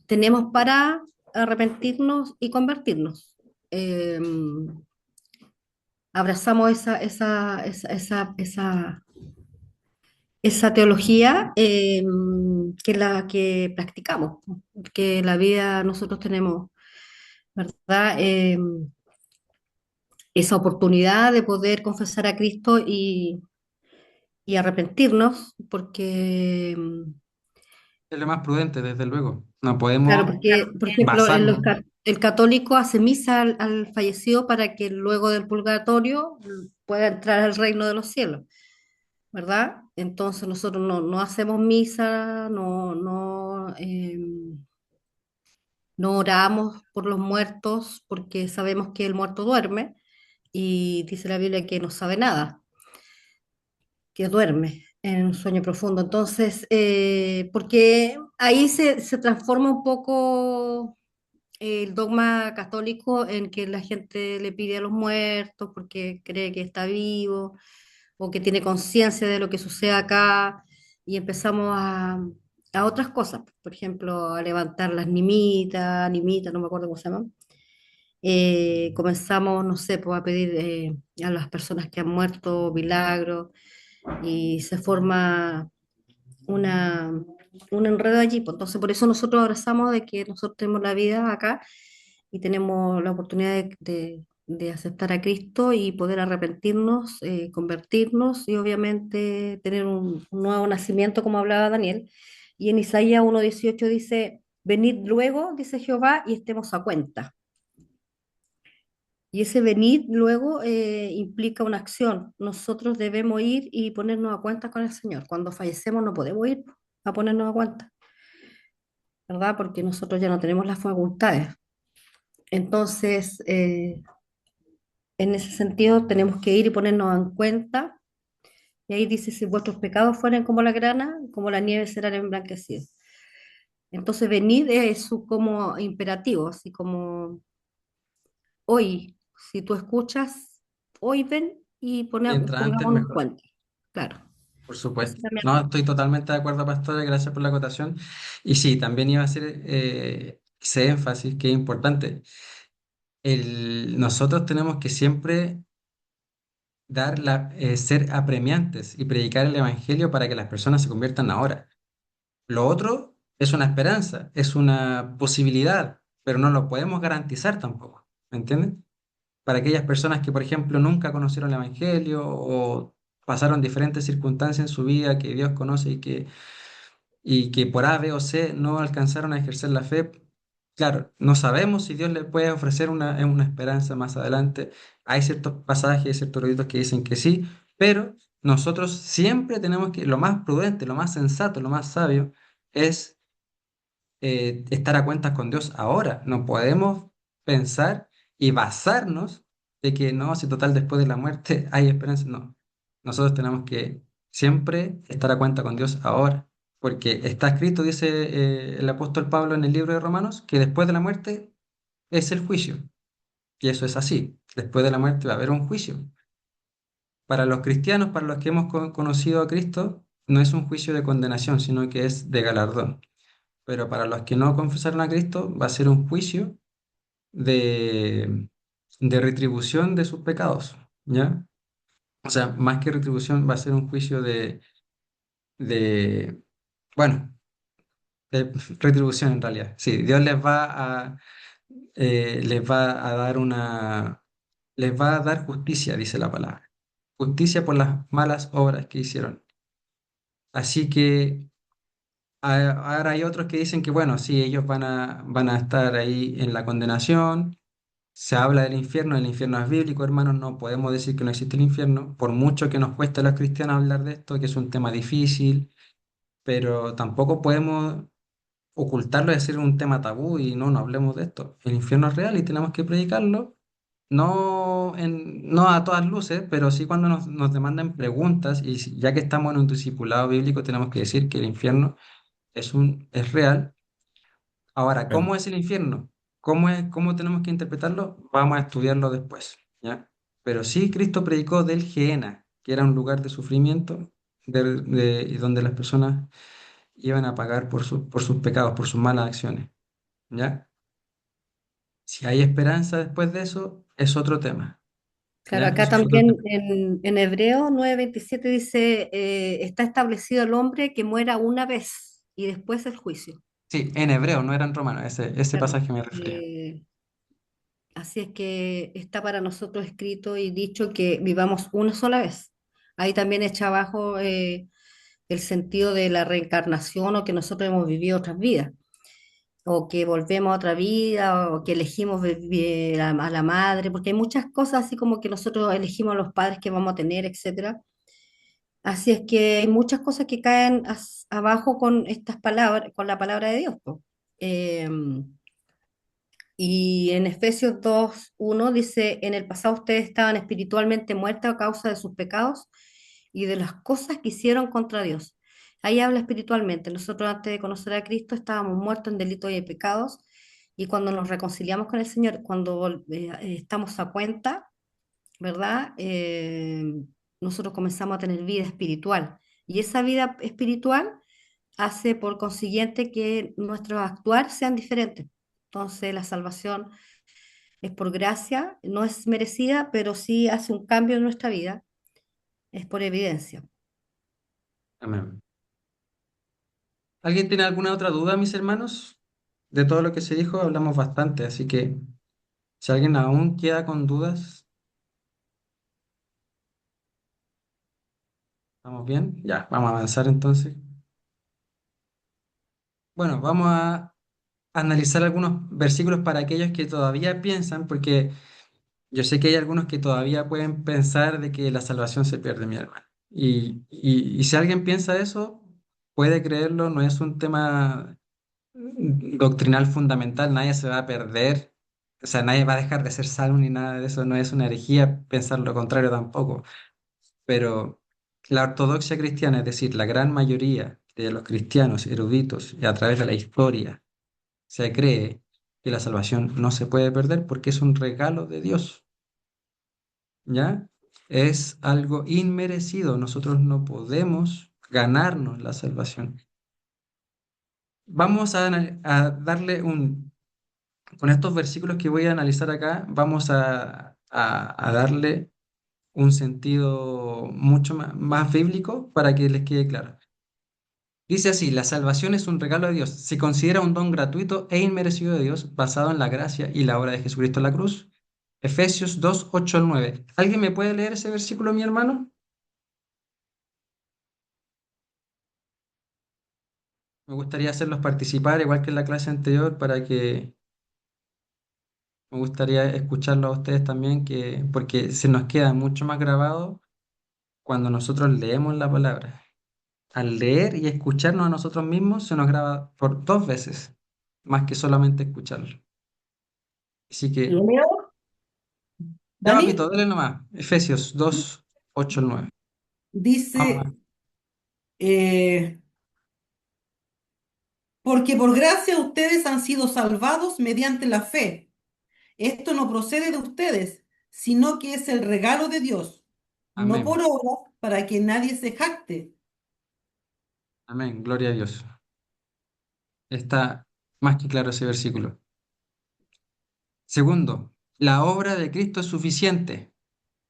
tenemos para arrepentirnos y convertirnos. Eh, Abrazamos esa teología que es la que practicamos, que la vida nosotros tenemos, ¿verdad? Esa oportunidad de poder confesar a Cristo y arrepentirnos, porque Es lo más prudente, desde luego. No Claro, podemos porque, por ejemplo, basarnos. el católico hace misa al fallecido para que luego del purgatorio pueda entrar al reino de los cielos, ¿verdad? Entonces nosotros no hacemos misa, no oramos por los muertos porque sabemos que el muerto duerme y dice la Biblia que no sabe nada, que duerme en un sueño profundo. Entonces, porque ahí se transforma un poco el dogma católico en que la gente le pide a los muertos porque cree que está vivo o que tiene conciencia de lo que sucede acá y empezamos a otras cosas, por ejemplo, a levantar las nimitas, no me acuerdo cómo se llaman. Comenzamos, no sé, pues, a pedir a las personas que han muerto milagros y se forma una, un enredo allí. Pues, entonces, por eso nosotros abrazamos de que nosotros tenemos la vida acá y tenemos la oportunidad de aceptar a Cristo y poder arrepentirnos, convertirnos y obviamente tener un nuevo nacimiento, como hablaba Daniel. Y en Isaías 1:18 dice, venid luego, dice Jehová, y estemos a cuenta. Y ese venir luego implica una acción. Nosotros debemos ir y ponernos a cuenta con el Señor. Cuando fallecemos no podemos ir a ponernos a cuenta, ¿verdad? Porque nosotros ya no tenemos las facultades. Entonces, en ese sentido, tenemos que ir y ponernos en cuenta. Y ahí dice, si vuestros pecados fueren como la grana, como la nieve serán emblanquecidos. Entonces, venid es como imperativo, así como hoy, si tú escuchas, hoy ven y Mientras antes pongámonos mejor, cuenta. Claro, por esa supuesto. era mi No, aporte. estoy totalmente de acuerdo, Pastora, gracias por la acotación. Y sí, también iba a hacer ese énfasis que es importante. Nosotros tenemos que siempre ser apremiantes y predicar el Evangelio para que las personas se conviertan ahora. Lo otro es una esperanza, es una posibilidad, pero no lo podemos garantizar tampoco, ¿me entiendes? Para aquellas personas que, por ejemplo, nunca conocieron el Evangelio o pasaron diferentes circunstancias en su vida que Dios conoce y que por A, B o C no alcanzaron a ejercer la fe. Claro, no sabemos si Dios le puede ofrecer una esperanza más adelante. Hay ciertos pasajes, ciertos eruditos que dicen que sí, pero nosotros siempre tenemos que, lo más prudente, lo más sensato, lo más sabio es estar a cuentas con Dios ahora. No podemos pensar y basarnos de que no, si total después de la muerte hay esperanza. No, nosotros tenemos que siempre estar a cuenta con Dios ahora, porque está escrito, dice el apóstol Pablo en el libro de Romanos, que después de la muerte es el juicio. Y eso es así. Después de la muerte va a haber un juicio. Para los cristianos, para los que hemos conocido a Cristo, no es un juicio de condenación, sino que es de galardón. Pero para los que no confesaron a Cristo va a ser un juicio de, de retribución de sus pecados, ¿ya? O sea, más que retribución va a ser un juicio de bueno, de retribución en realidad. Sí, Dios les va a dar les va a dar justicia, dice la palabra. Justicia por las malas obras que hicieron. Así que ahora hay otros que dicen que, bueno, sí, ellos van a estar ahí en la condenación. Se habla del infierno, el infierno es bíblico, hermanos, no podemos decir que no existe el infierno, por mucho que nos cueste a los cristianos hablar de esto, que es un tema difícil, pero tampoco podemos ocultarlo y hacer un tema tabú y no hablemos de esto. El infierno es real y tenemos que predicarlo, no a todas luces, pero sí cuando nos demandan preguntas y ya que estamos en un discipulado bíblico tenemos que decir que el infierno es real. Ahora, Bueno, ¿cómo es el infierno? ¿Cómo tenemos que interpretarlo? Vamos a estudiarlo después, ¿ya? Pero sí, Cristo predicó del Gehenna, que era un lugar de sufrimiento y donde las personas iban a pagar por sus pecados, por sus malas acciones, ¿ya? Si hay esperanza después de eso, es otro tema, Claro, ¿ya? acá Eso es otro también tema. en Hebreo 9:27 dice, está establecido el hombre que muera una vez y después el juicio. Sí, en hebreo, no era en romano, ese Claro. pasaje me refería. Así es que está para nosotros escrito y dicho que vivamos una sola vez. Ahí también echa abajo el sentido de la reencarnación o que nosotros hemos vivido otras vidas, o que volvemos a otra vida, o que elegimos a la madre, porque hay muchas cosas así como que nosotros elegimos a los padres que vamos a tener, etcétera. Así es que hay muchas cosas que caen abajo con estas palabras, con la palabra de Dios, po. Y en Efesios 2:1 dice, en el pasado ustedes estaban espiritualmente muertos a causa de sus pecados y de las cosas que hicieron contra Dios. Ahí habla espiritualmente. Nosotros antes de conocer a Cristo estábamos muertos en delitos y pecados, y cuando nos reconciliamos con el Señor, cuando estamos a cuenta, ¿verdad? Nosotros comenzamos a tener vida espiritual. Y esa vida espiritual hace por consiguiente que nuestros actuar sean diferentes. Entonces la salvación es por gracia, no es merecida, pero sí hace un cambio en nuestra vida, es por evidencia. Amén. ¿Alguien tiene alguna otra duda, mis hermanos? De todo lo que se dijo, hablamos bastante, así que si alguien aún queda con dudas, ¿estamos bien? Ya, vamos a avanzar entonces. Bueno, vamos a analizar algunos versículos para aquellos que todavía piensan, porque yo sé que hay algunos que todavía pueden pensar de que la salvación se pierde, mi hermano. Y si alguien piensa eso, puede creerlo, no es un tema doctrinal fundamental, nadie se va a perder, o sea, nadie va a dejar de ser salvo ni nada de eso, no es una herejía pensar lo contrario tampoco, pero la ortodoxia cristiana, es decir, la gran mayoría de los cristianos eruditos y a través de la historia, se cree que la salvación no se puede perder porque es un regalo de Dios, ¿ya? Es algo inmerecido, nosotros no podemos ganarnos la salvación. Vamos a darle con estos versículos que voy a analizar acá, vamos a darle un sentido mucho más bíblico para que les quede claro. Dice así, la salvación es un regalo de Dios. Se considera un don gratuito e inmerecido de Dios basado en la gracia y la obra de Jesucristo en la cruz. Efesios 2:8 al 9. ¿Alguien me puede leer ese versículo, mi hermano? Me gustaría hacerlos participar, igual que en la clase anterior, para que me gustaría escucharlo a ustedes también, porque se nos queda mucho más grabado cuando nosotros leemos la palabra. Al leer y escucharnos a nosotros mismos, se nos graba por dos veces, más que solamente escucharlo. Así que, ¿Lo leo, ya Dani? papito, dale nomás. Efesios 2:8 al 9. Vamos a- Dice, eh, porque por gracia ustedes han sido salvados mediante la fe. Esto no procede de ustedes, sino que es el regalo de Dios, no por Amén. obras para que nadie se jacte. Amén. Gloria a Dios. Está más que claro ese versículo. Segundo, la obra de Cristo es suficiente.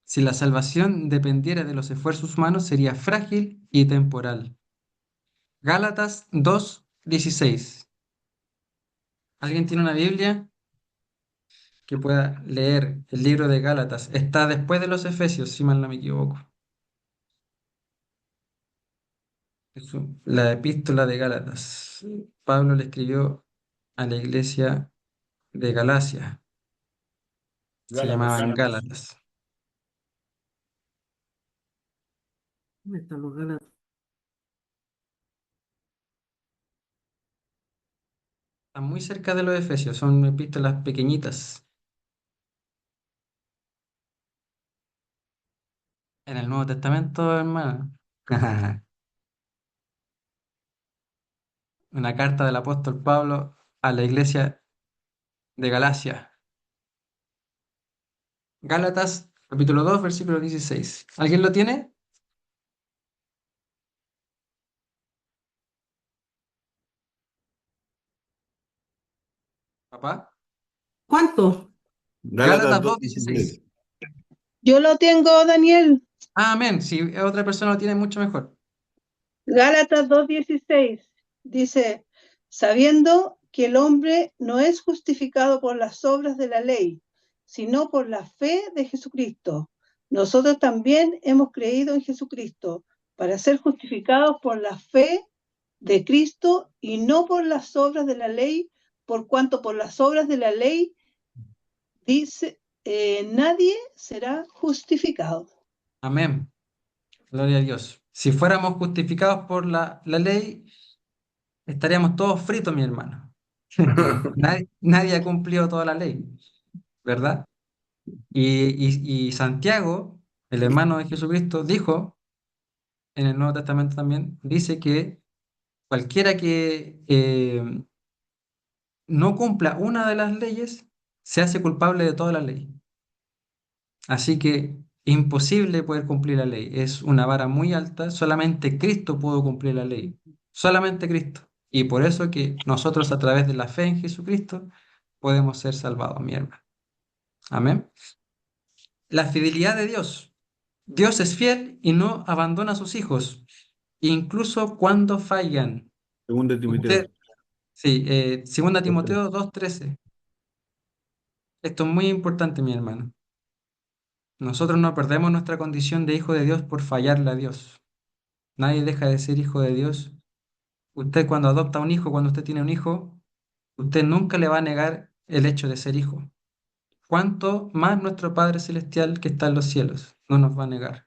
Si la salvación dependiera de los esfuerzos humanos, sería frágil y temporal. Gálatas 2:16. ¿Alguien tiene una Biblia que pueda leer el libro de Gálatas? Está después de los Efesios, si mal no me equivoco. La epístola de Gálatas. Pablo le escribió a la iglesia de Galacia. Se Gálatas. llamaban Gálatas. ¿Dónde están los Gálatas? Están muy cerca de los Efesios, son epístolas pequeñitas. En el Nuevo Testamento, hermano. Una carta del apóstol Pablo a la iglesia de Galacia. Gálatas, capítulo 2 versículo 16. ¿Alguien lo tiene? ¿Papá? ¿Cuánto? Gálatas Gálatas 2:16. 2:16. Yo lo tengo, Daniel. Amén. Si otra persona lo tiene, mucho mejor. Gálatas 2:16 dice, sabiendo que el hombre no es justificado por las obras de la ley, sino por la fe de Jesucristo. Nosotros también hemos creído en Jesucristo para ser justificados por la fe de Cristo y no por las obras de la ley, por cuanto por las obras de la ley dice, nadie será justificado. Amén. Gloria a Dios. Si fuéramos justificados por la ley, estaríamos todos fritos, mi hermano. Nadie ha cumplido toda la ley, ¿verdad? Y Santiago, el hermano de Jesucristo, dijo en el Nuevo Testamento también, dice que cualquiera que no cumpla una de las leyes se hace culpable de toda la ley. Así que imposible poder cumplir la ley. Es una vara muy alta. Solamente Cristo pudo cumplir la ley. Solamente Cristo. Y por eso que nosotros a través de la fe en Jesucristo podemos ser salvados, mi hermano. Amén. La fidelidad de Dios. Dios es fiel y no abandona a sus hijos, incluso cuando fallan. Segunda de Timoteo. Usted, sí, 2 2:3. Timoteo 2:13. Esto es muy importante, mi hermano. Nosotros no perdemos nuestra condición de hijo de Dios por fallarle a Dios. Nadie deja de ser hijo de Dios. Usted cuando adopta un hijo, cuando usted tiene un hijo, usted nunca le va a negar el hecho de ser hijo. ¿Cuánto más nuestro Padre Celestial que está en los cielos no nos va a negar?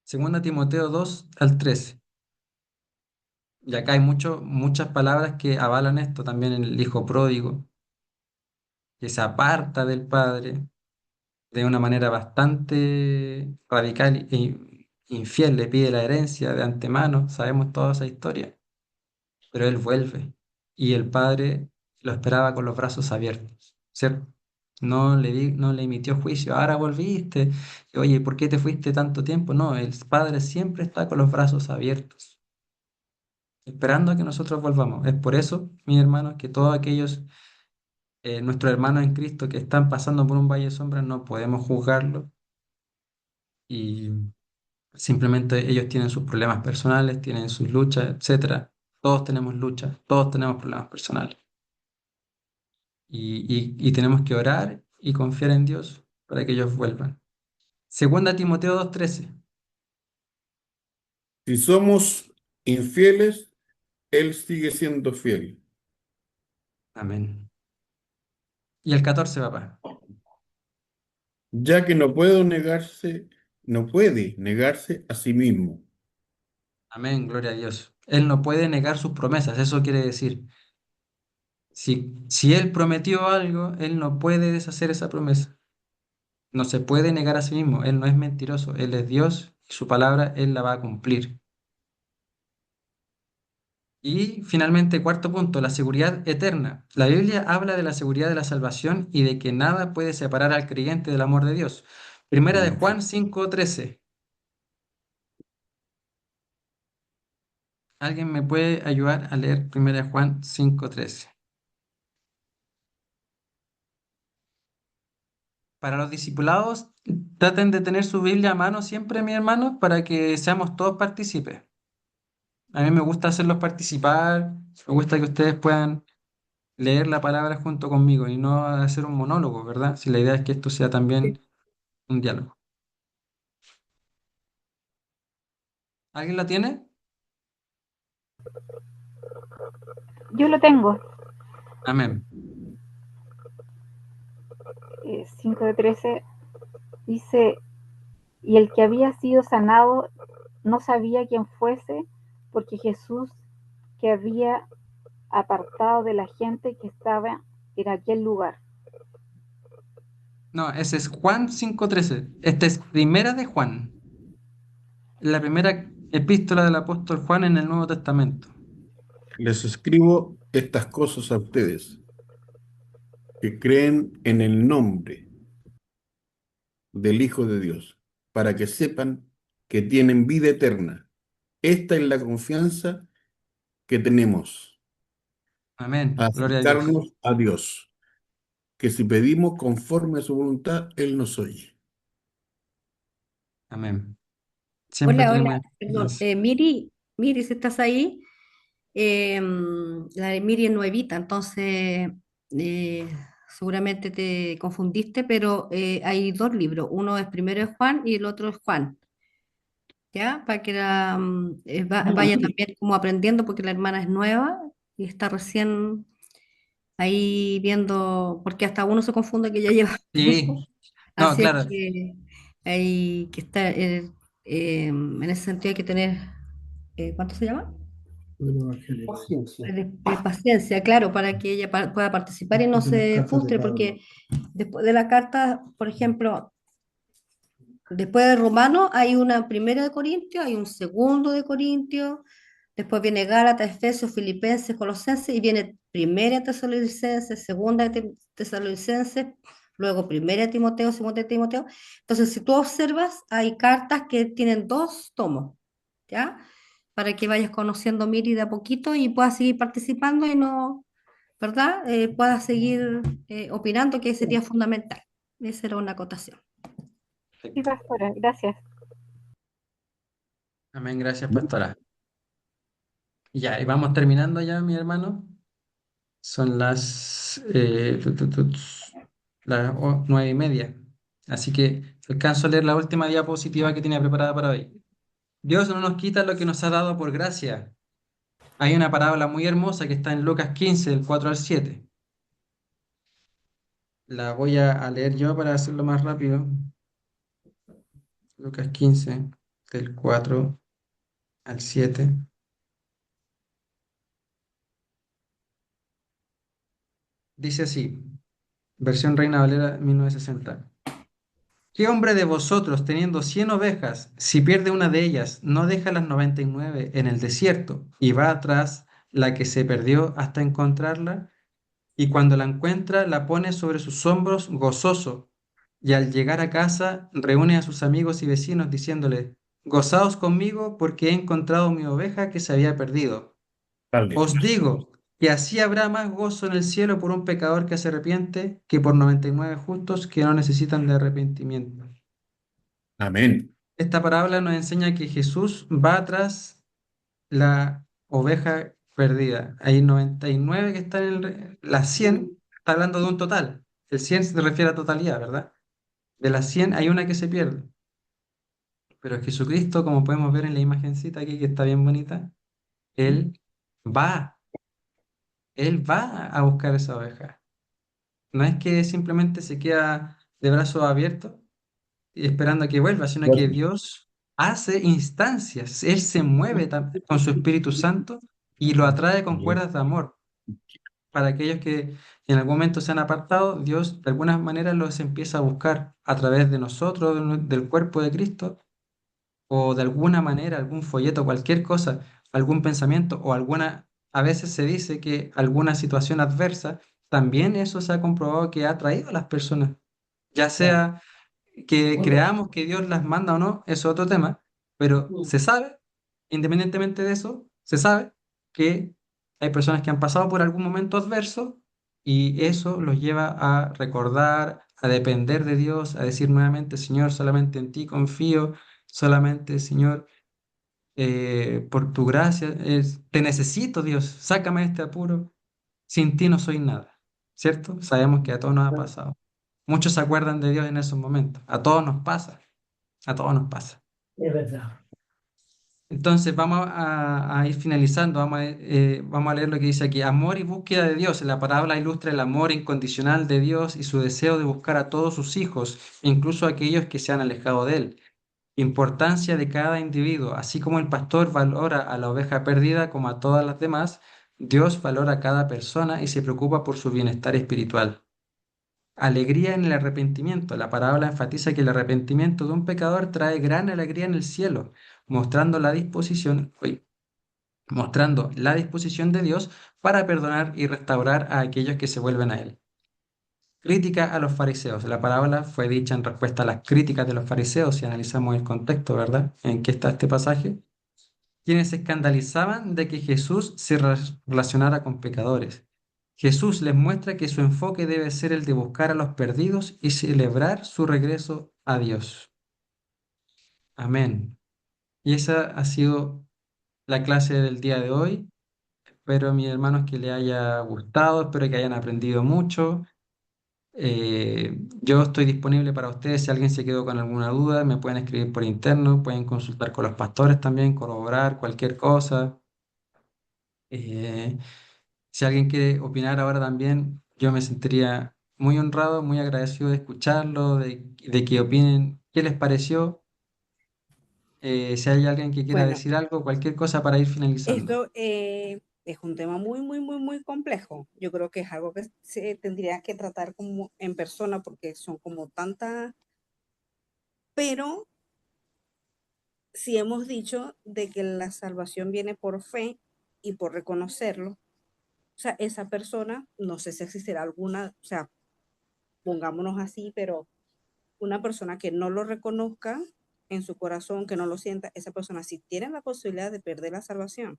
2 Timoteo 2:13. Y acá hay muchas palabras que avalan esto, también el hijo pródigo, que se aparta del Padre de una manera bastante radical e infiel, le pide la herencia de antemano, sabemos toda esa historia, pero él vuelve y el Padre lo esperaba con los brazos abiertos, ¿cierto? No le emitió juicio, ahora volviste, y, oye, ¿por qué te fuiste tanto tiempo? No, el Padre siempre está con los brazos abiertos, esperando a que nosotros volvamos. Es por eso, mis hermanos, que todos aquellos, nuestros hermanos en Cristo que están pasando por un valle de sombras, no podemos juzgarlos y simplemente ellos tienen sus problemas personales, tienen sus luchas, etcétera. Todos tenemos luchas, todos tenemos problemas personales. Y tenemos que orar y confiar en Dios para que ellos vuelvan. 2 Timoteo 2:13. Si somos infieles, Él sigue siendo fiel, Amén. Y el 14, papá. ya que no puede negarse a sí mismo. Amén, gloria a Dios. Él no puede negar sus promesas, eso quiere decir. Si Él prometió algo, Él no puede deshacer esa promesa. No se puede negar a sí mismo. Él no es mentiroso. Él es Dios y su palabra Él la va a cumplir. Y finalmente, cuarto punto, la seguridad eterna. La Biblia habla de la seguridad de la salvación y de que nada puede separar al creyente del amor de Dios. Primera de Juan 5:13. ¿Alguien me puede ayudar a leer Primera de Juan 5:13? Para los discipulados, traten de tener su Biblia a mano siempre, mi hermano, para que seamos todos partícipes. A mí me gusta hacerlos participar, me gusta que ustedes puedan leer la palabra junto conmigo y no hacer un monólogo, ¿verdad? Si la idea es que esto sea también un diálogo. ¿Alguien la tiene? Yo lo tengo. Amén. 5 de 13 dice, y el que había sido sanado no sabía quién fuese, porque Jesús, que había apartado de la gente que estaba en aquel lugar. No, ese es Juan 5:13. Esta es Primera de Juan, la primera epístola del apóstol Juan en el Nuevo Testamento. Les escribo estas cosas a ustedes, que creen en el nombre del Hijo de Dios, para que sepan que tienen vida eterna. Esta es la confianza que tenemos, Amén. Gloria a Dios. acercarnos a Dios, que si pedimos conforme a su voluntad, Él nos oye. Amén. Siempre Hola, hola, tenemos perdón. esperanza. Miri, si estás ahí, la de Miri es nuevita, entonces seguramente te confundiste, pero hay dos libros. Uno es primero es Juan y el otro es Juan. ¿Ya? Para que vaya también como aprendiendo, porque la hermana es nueva y está recién ahí viendo, porque hasta uno se confunde que ya lleva Sí, tiempo. no, Así es claro. que hay que estar, en ese sentido hay que tener, ¿cuánto se llama? Paciencia. Paciencia, claro, para que ella pueda participar y no se frustre, porque después de la carta, por ejemplo, después de Romano hay una primera de Corintios, hay un segundo de Corintios, después viene Gálatas, Efesios, Filipenses, Colosenses y viene primera de Tesalonicenses, segunda de Tesalonicenses, luego primera de Timoteo, segunda de Timoteo. Entonces, si tú observas, hay cartas que tienen dos tomos, ¿ya? Para que vayas conociendo Miri de a poquito y puedas seguir participando y no, ¿verdad? Puedas seguir opinando, que sería fundamental. Esa era una acotación. Sí, Perfecto. pastora, gracias. Amén, gracias, pastora. Ya, y vamos terminando ya, mi hermano. Son las 9:30. Así que alcanzo a leer la última diapositiva que tenía preparada para hoy. Dios no nos quita lo que nos ha dado por gracia. Hay una parábola muy hermosa que está en Lucas 15, del 4 al 7. La voy a leer yo para hacerlo más rápido. Lucas 15, del 4 al 7. Dice así, versión Reina Valera 1960. ¿Qué hombre de vosotros, teniendo 100 ovejas, si pierde una de ellas, no deja las 99 en el desierto y va atrás la que se perdió hasta encontrarla? Y cuando la encuentra, la pone sobre sus hombros gozoso. Y al llegar a casa, reúne a sus amigos y vecinos diciéndole, gozaos conmigo porque he encontrado mi oveja que se había perdido. Dale. Os digo que así habrá más gozo en el cielo por un pecador que se arrepiente que por 99 justos que no necesitan de arrepentimiento. Amén. Esta parábola nos enseña que Jesús va tras la oveja perdida. Hay 99 que están las 100 está hablando de un total. El 100 se refiere a totalidad, ¿verdad? De las 100 hay una que se pierde. Pero Jesucristo, como podemos ver en la imagencita aquí, que está bien bonita, Él va, Él va a buscar esa oveja. No es que simplemente se queda de brazos abiertos y esperando a que vuelva, sino que Dios hace instancias. Él se mueve con su Espíritu Santo y lo atrae con cuerdas de amor. Para aquellos que en algún momento se han apartado, Dios de alguna manera los empieza a buscar a través de nosotros, del cuerpo de Cristo, o de alguna manera, algún folleto, cualquier cosa, algún pensamiento o alguna, a veces se dice que alguna situación adversa, también eso se ha comprobado que ha atraído a las personas, ya sea que creamos que Dios las manda o no, eso es otro tema, pero se sabe, independientemente de eso, se sabe que hay personas que han pasado por algún momento adverso y eso los lleva a recordar, a depender de Dios, a decir nuevamente, Señor, solamente en ti confío, solamente, Señor, por tu gracia, te necesito, Dios, sácame de este apuro, sin ti no soy nada, ¿cierto? Sabemos que a todos nos ha pasado. Muchos se acuerdan de Dios en esos momentos, a todos nos pasa. A todos nos pasa. Es verdad. Entonces vamos a ir finalizando, vamos a leer lo que dice aquí. Amor y búsqueda de Dios. La parábola ilustra el amor incondicional de Dios y su deseo de buscar a todos sus hijos, incluso a aquellos que se han alejado de Él. Importancia de cada individuo. Así como el pastor valora a la oveja perdida como a todas las demás, Dios valora a cada persona y se preocupa por su bienestar espiritual. Alegría en el arrepentimiento. La parábola enfatiza que el arrepentimiento de un pecador trae gran alegría en el cielo, mostrando la disposición, mostrando la disposición de Dios para perdonar y restaurar a aquellos que se vuelven a Él. Crítica a los fariseos. La parábola fue dicha en respuesta a las críticas de los fariseos, si analizamos el contexto, ¿verdad? En que está este pasaje, quienes se escandalizaban de que Jesús se relacionara con pecadores. Jesús les muestra que su enfoque debe ser el de buscar a los perdidos y celebrar su regreso a Dios. Amén. Y esa ha sido la clase del día de hoy. Espero, mis hermanos, que les haya gustado, espero que hayan aprendido mucho. Yo estoy disponible para ustedes. Si alguien se quedó con alguna duda, me pueden escribir por interno, pueden consultar con los pastores también, corroborar cualquier cosa. Eh, si alguien quiere opinar ahora también, yo me sentiría muy honrado, muy agradecido de escucharlo, de que opinen qué les pareció. Si hay alguien que quiera Bueno, decir algo, cualquier cosa para ir finalizando. esto es un tema muy, muy, muy, muy complejo. Yo creo que es algo que se tendría que tratar como en persona porque son como tantas, pero si hemos dicho de que la salvación viene por fe y por reconocerlo, o sea, esa persona, no sé si existirá alguna, o sea, pongámonos así, pero una persona que no lo reconozca en su corazón, que no lo sienta, esa persona sí tiene la posibilidad de perder la salvación.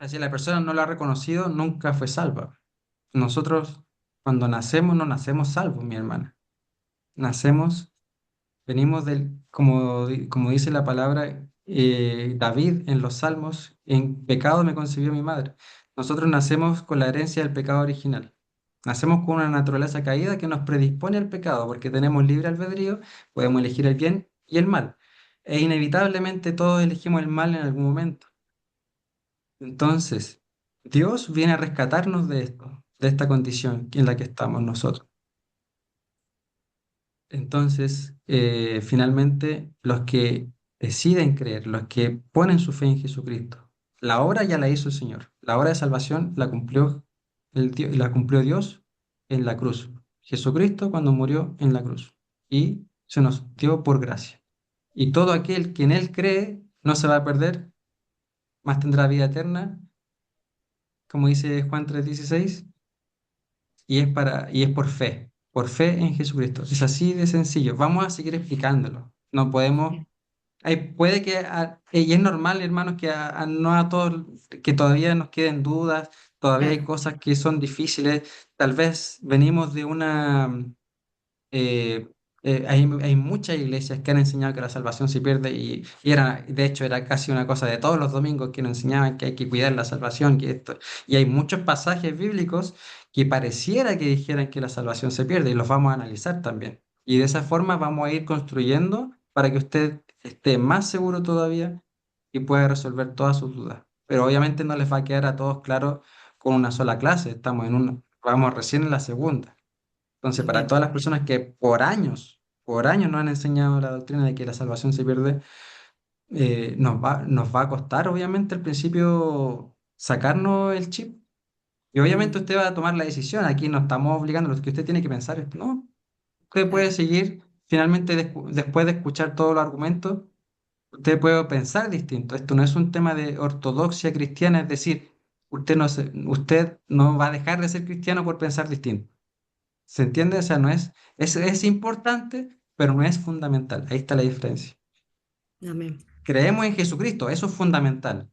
Si la persona no lo ha reconocido, nunca fue salva. Nosotros, cuando nacemos, no nacemos salvos, mi hermana. Nacemos, venimos del, como dice la palabra, David en los Salmos, en pecado me concibió mi madre. Nosotros nacemos con la herencia del pecado original. Nacemos con una naturaleza caída que nos predispone al pecado, porque tenemos libre albedrío, podemos elegir el bien y el mal. E inevitablemente todos elegimos el mal en algún momento. Entonces, Dios viene a rescatarnos de esto, de esta condición en la que estamos nosotros. Entonces, finalmente, los que deciden creer, los que ponen su fe en Jesucristo, la obra ya la hizo el Señor. La obra de salvación la cumplió, la cumplió Dios en la cruz. Jesucristo cuando murió en la cruz. Y se nos dio por gracia. Y todo aquel que en Él cree no se va a perder, más tendrá vida eterna, como dice Juan 3:16, y es por fe en Jesucristo. Es así de sencillo. Vamos a seguir explicándolo. No podemos, puede que, y es normal, hermanos, que no a todos, que todavía nos queden dudas, todavía hay Claro. cosas que son difíciles. Tal vez venimos de una, eh, hay muchas iglesias que han enseñado que la salvación se pierde y era, de hecho era casi una cosa de todos los domingos que nos enseñaban que hay que cuidar la salvación, que esto, y hay muchos pasajes bíblicos que pareciera que dijeran que la salvación se pierde y los vamos a analizar también. Y de esa forma vamos a ir construyendo para que usted esté más seguro todavía y pueda resolver todas sus dudas. Pero obviamente no les va a quedar a todos claro con una sola clase, vamos recién en la segunda. Entonces, para Amén. todas las personas que por años nos han enseñado la doctrina de que la salvación se pierde, nos va a costar, obviamente, al principio sacarnos el chip. Y obviamente Mm, usted va a tomar la decisión. Aquí no estamos obligando, lo que usted tiene que pensar es, no, usted puede claro. seguir, finalmente, después de escuchar todos los argumentos, usted puede pensar distinto. Esto no es un tema de ortodoxia cristiana, es decir, usted no va a dejar de ser cristiano por pensar distinto. ¿Se entiende? O sea, es importante, pero no es fundamental. Ahí está la diferencia. Amén. Creemos en Jesucristo, eso es fundamental.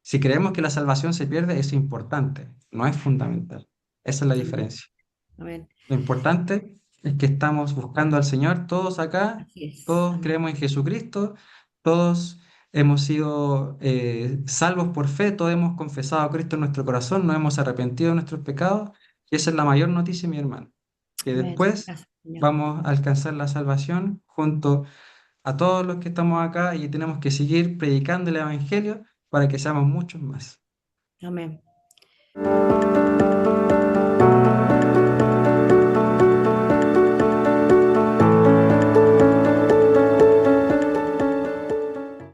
Si creemos que la salvación se pierde, eso es importante, no es fundamental. Esa es la Amén. diferencia. Amén. Lo importante es que estamos buscando al Señor, todos acá, Así es. todos Amén. creemos en Jesucristo, todos hemos sido salvos por fe, todos hemos confesado a Cristo en nuestro corazón, nos hemos arrepentido de nuestros pecados, y esa es la mayor noticia, mi hermano, que Amén. después Gracias, Señor. vamos a alcanzar la salvación junto a todos los que estamos acá y tenemos que seguir predicando el Evangelio para que seamos muchos más. Amén.